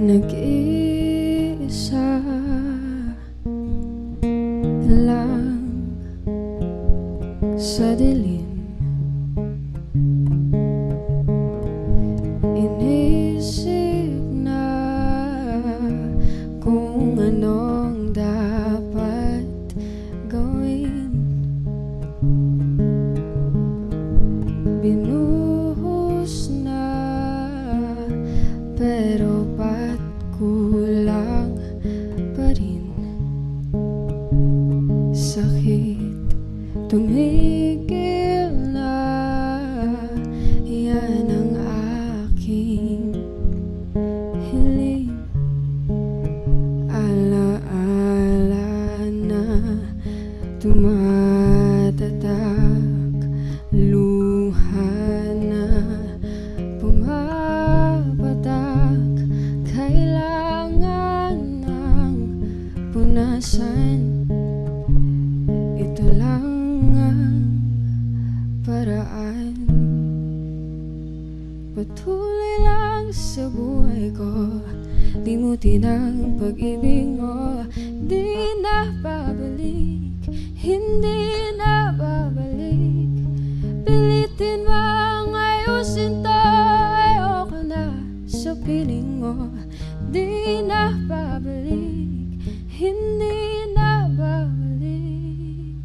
nag-iisa lang sa dilim. Inisip na kung anong dapat gawin. Binuhos na, pero ba't kulang pa rin? Sakit tumigil na, yan ang aking hiling. Alaala na tumatatak, luha na pumapatak. Kailangan ng punasan, ito lang ang paraan. Patuloy lang sa buhay ko, limutin ang pag-ibig mo. Di na babalik, hindi na babalik. Pilitin bang ayusin to, ayoko na sa piling mo. Di na babalik, hindi na babalik.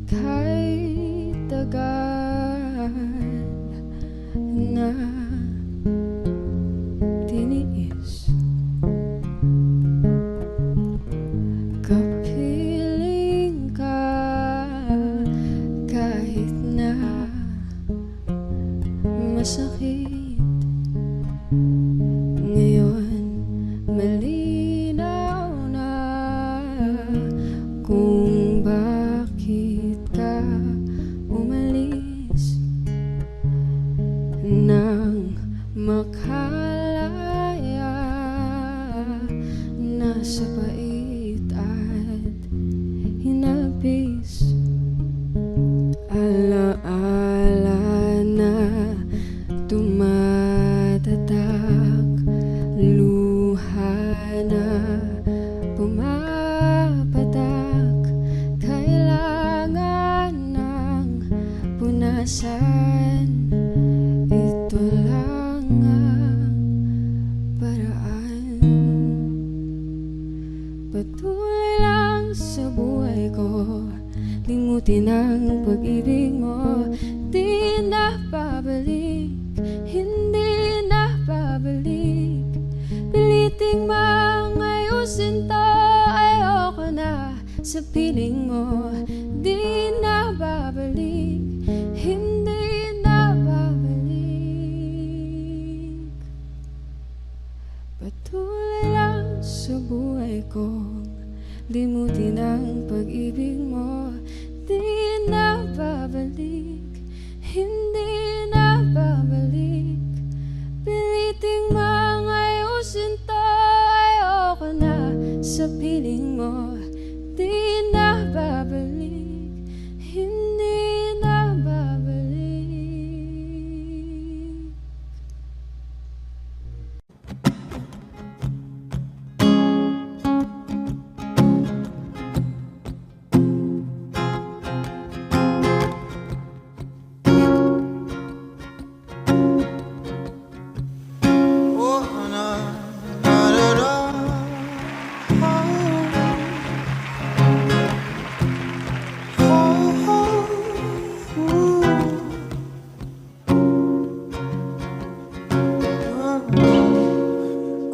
Kahit tagal na tiniis, kapiling ka kahit na masakit. Ngayon malinaw na kung bakit ka umalis nang makalaya na sa pait at hinapis. Alaala na tumatatak, luha na pumapatak. Kailangan ng punasan, ito lang ang paraan. Patuloy lang sa buhay ko, limutin ang pag-ibig mo. Di na babalik, hindi na babalik. Piliting mang ayusin to, ayoko na sa piling mo. Di na babalik, hindi na babalik. Patuloy lang sa buhay ko, limutin ang pag-ibig mo. Di na babalik, hindi na babalik. Piliting mang ayusin to, ayoko na sa piling mo. Di na babalik, hindi na babalik.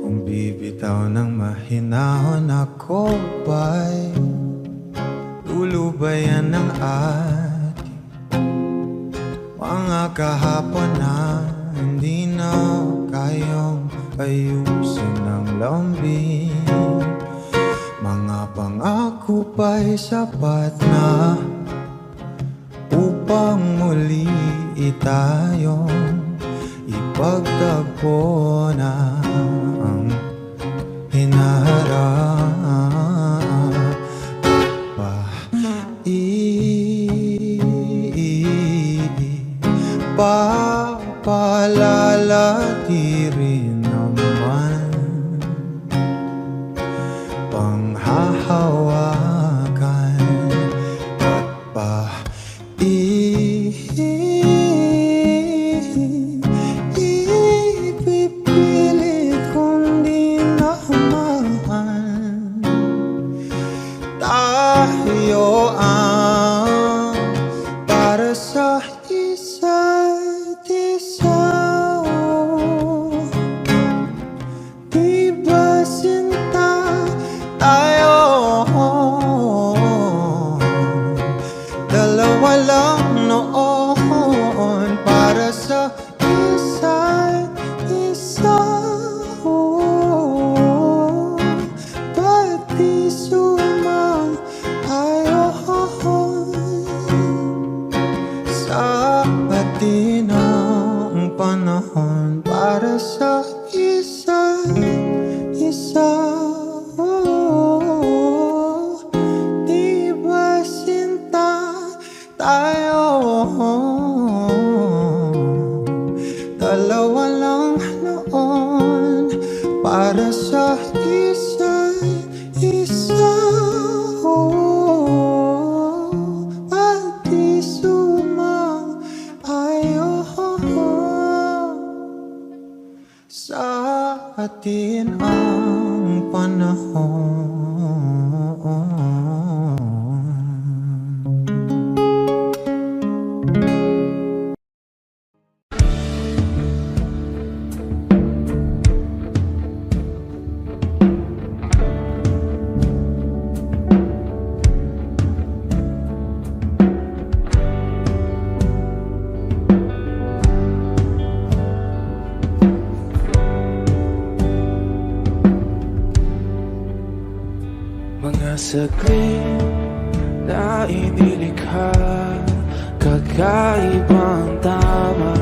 Kung bibitaw ng mahinahon ako ba'y lulubayan ng ating mga kahapon na hindi na kayang ayusin ng lambing. Mga pangako ba'y sapat na upang muli itayong ipagtagpo na ang hinaharap pa. Papalalatirin naman atin ang panahon para sa isa't isa. Di ba sinta tayo? Dalawa lang noon para sa isa't isa. At di sumang-ayon sa atin ang panahon. Mga saglit na inilikha, kakaibang tama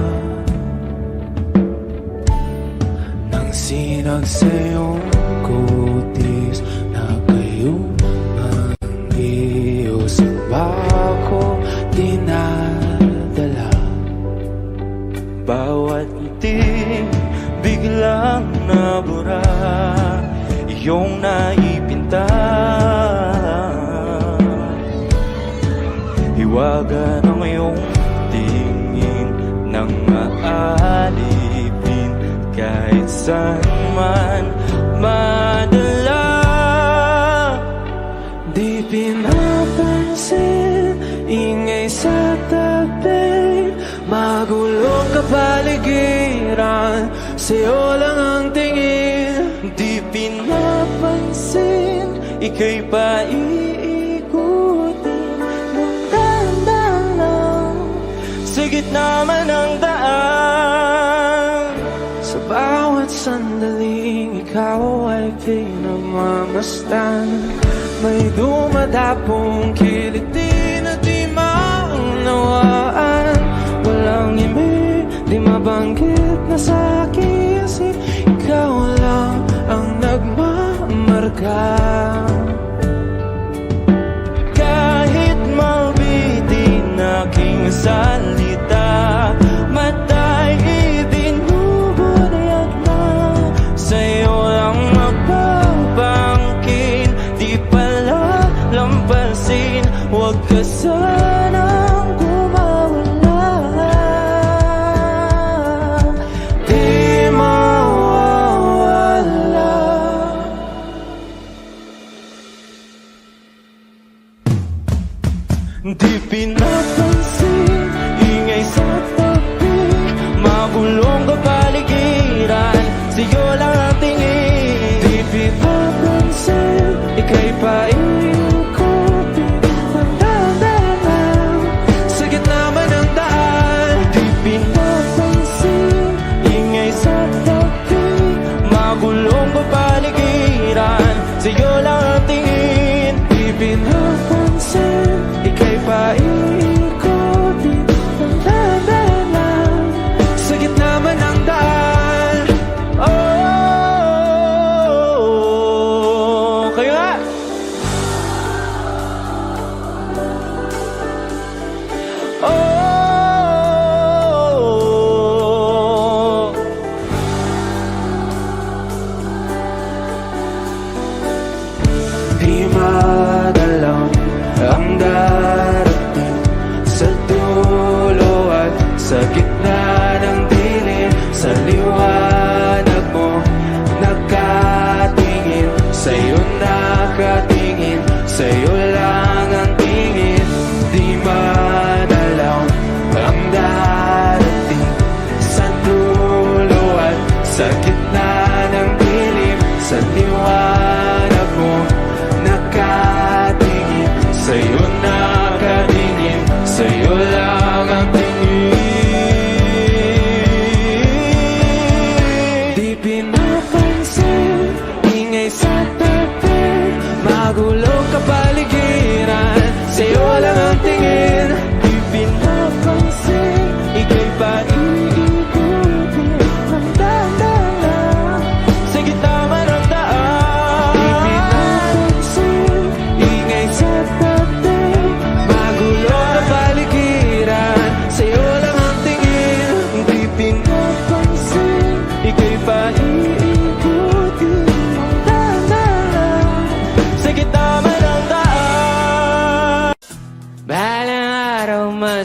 nang sinag sa iyong kutis na kayong manghiyo sa bako dinadala. Bawat ngiti biglang nabura, iyong naipinta. Hiwaga ng iyong tingin nang maalipin kahit saan man madala. Di pinapansin, ingay sa tabi, magulong kapaligiran, sa'yo lang ang tingin. Di pinapansin, ika'y paiikutin ng dahan-dahan lang sa gitna man ng daan. Sa bawat sandaling ikaw ay pinagmamasdan, may dumadapong kiliti na di maunawaan. Walang ibig, di mabanggit na sa aking isip, ikaw lang ang nagmamarka. Kahit mabitin aking salita, mata'y ibinubunayag na sa'yo lang magbabangkin. Di pala lampasin, huwag ka sanang kumawala. Di mawawala. Di pinapansin, ingay sa tabi, magulong kapaligiran, sa'yo lang ang tingin. Di pinapansin, ika'y paiikutin ng dahan-dahan.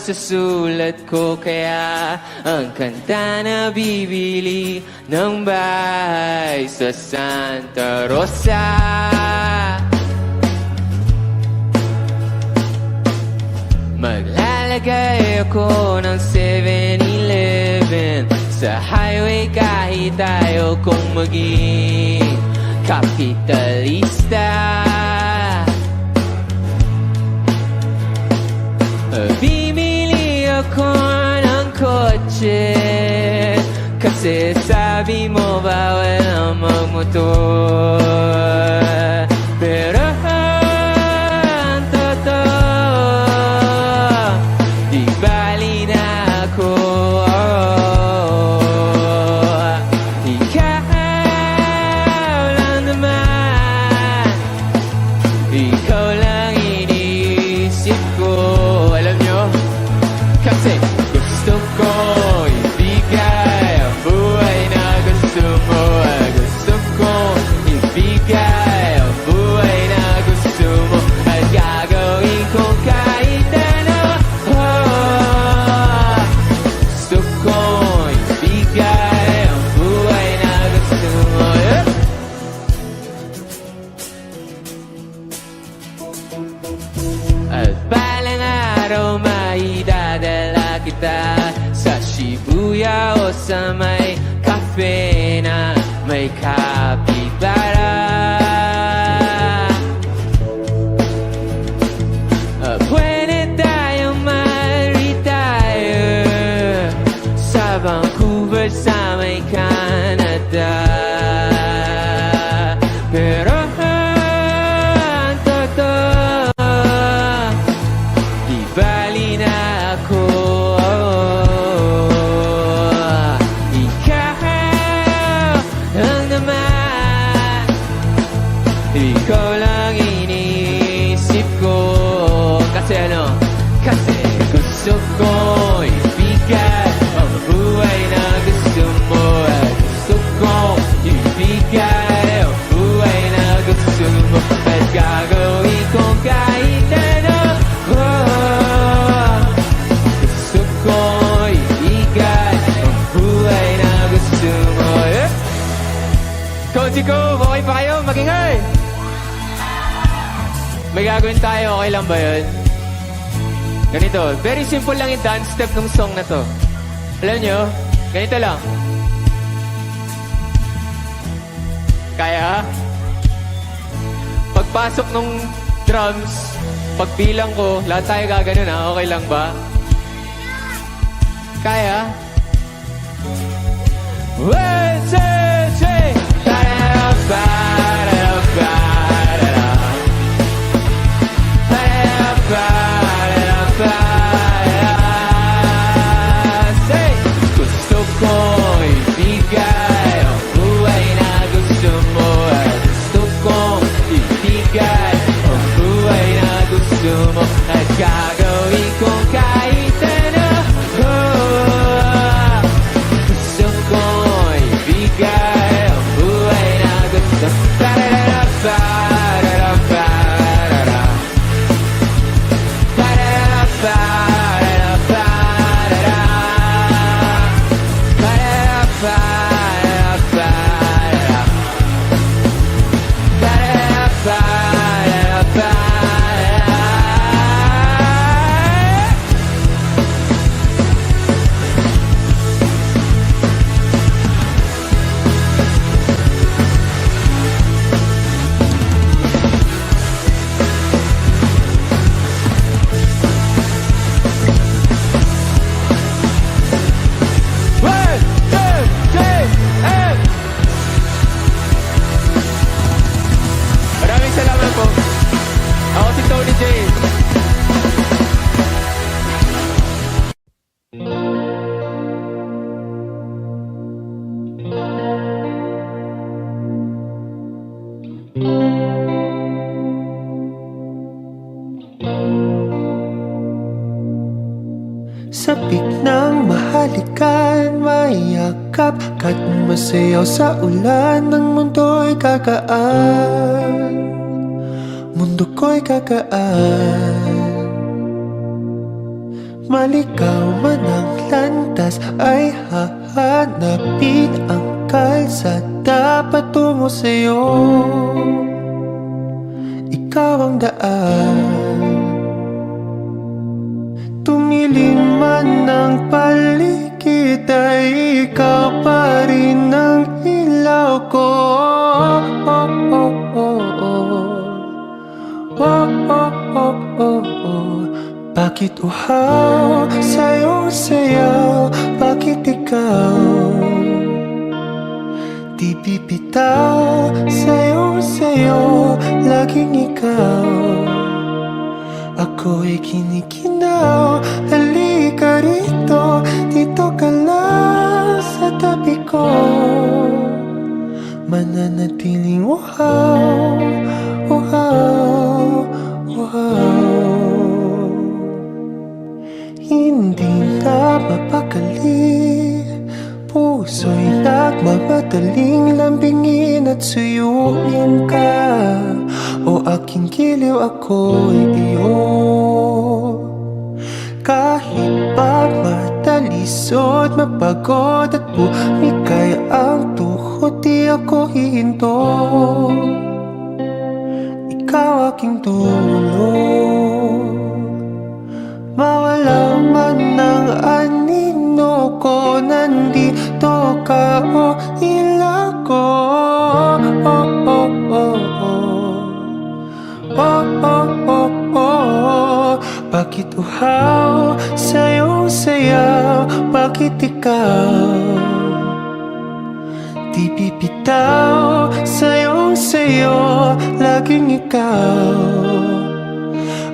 sa sulat ko. Kaya ang kanta na bibili ng bahay sa Santa Rosa. Maglalagay ako ng 7-Eleven sa highway kahit ayaw kong maging kapitalista. Bimili ako ng kotse kasi sabi mo bawal ang magmotor. Pero ang totoo, di bali na ako. Ikaw lang naman, ikaw lang iniisip ko. Alam nyo, kasi gusto ko ibigay ang buhay na gusto mo. Gusto ko ibigay ang buhay na gusto mo. At gagawin ko kahit ano. Gusto ko ibigay ang buhay na gusto mo. At balang araw maidadala kita sa Shibuya o sa may cafe na may kapibara. Pwede tayong mag-retire sa Vancouver sa may Canada. Pero ang totoo, di bali na ako. Ikaw lang naman, ikaw lang iniisip ko. Kasi ano? Kasi gusto ko ibigay ang buhay na gusto mo. Gusto ko ibigay ang buhay na gusto mo. At gagawin ko kahit ano. Gusto ko ibigay ang buhay na gusto mo. Coach ko, okay pa kayo? Magingay! May gagawin tayo, okay lang ba yun? Ganito, very simple lang yung dance step ng song na to. Alam nyo, ganito lang. Kaya? Pagpasok ng drums, pagbilang ko, lahat tayo gaganon ha, okay lang ba? Kaya? 1, 2, 3! Gusto ko ibigay ang buhay na gusto mo. Gusto ko ibigay ang buhay na gusto mo. At gagawin ko kahit ano. Gusto ko ibigay ang buhay na gusto mo. Sabik ng mahalikan, mayakap kat masayaw sa ulan ng mundo'y kagaan. Mundo ko'y kagaan. Malikaw man ang landas ay hahanapin ang kalsada patungo sa'yo. Ikaw ang daan. Tumilim man ang paligid ay ikaw pa rin ang ilaw ko. Oh, oh, oh, oh, oh. Oh, oh, oh, oh, oh. Bakit uhaw sa'yong sayaw? Bakit ikaw di bibitaw? Sa'yong sayo, laging ikaw. Ako'y kinikinaw. Halika rito, dito ka lang sa tabi ko. Mananatiling uhaw, uhaw, uhaw. Hindi na mapakali, puso'y nagmamadaling lambingin at suyuin ka. O aking giliw, ako'y iyo. Kahit pa matalisod, mapagod at bumigay ang tuhod, di ako hihinto. Ikaw aking tulong. Mawala man ang anino ko, nandito ka o ilaw ko. Oh, oh, oh, oh. Oh, oh, oh, oh. Bakit uhaw sa'yong sayaw? Bakit ikaw di bibitaw? Sa'yong sayo, laging ikaw.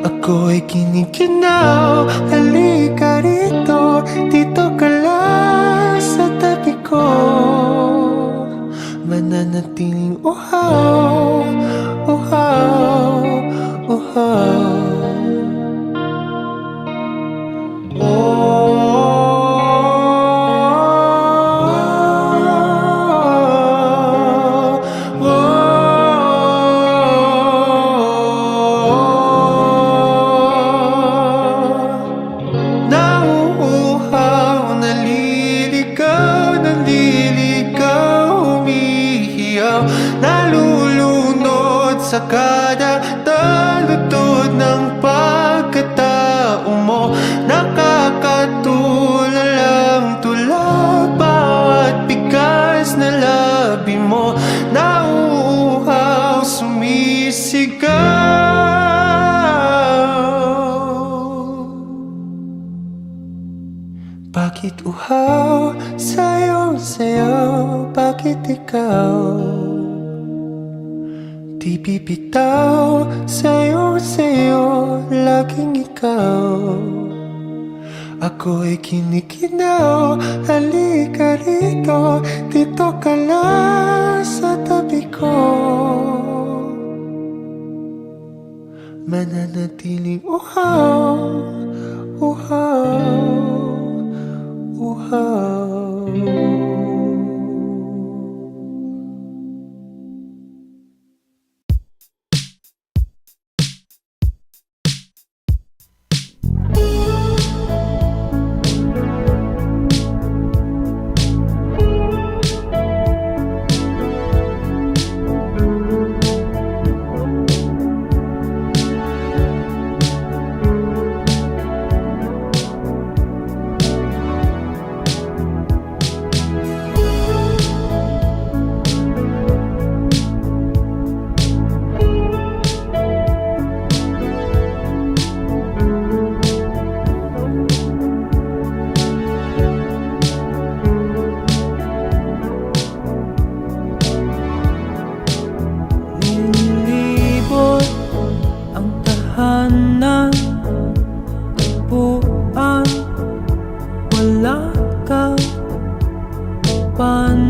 Ako'y kinikinaw. Halika rito, dito ka lang sa tabi ko. Mananatiling uhaw, uhaw, uhaw. Nalulunod sa kada talutod ng pagkatao mo. Nakakatulalang tulad bawat bigas na labi mo. Nauuhaw, sumisigaw. Bakit uhaw sa'yong sayaw? Bakit ikaw di bibitaw? Sa'yong sayo, laging ikaw. Ako'y kinikinaw. Halika rito, dito ka lang sa tabi ko. Mananatiling uhaw, uhaw, uhaw. Wala ka, paano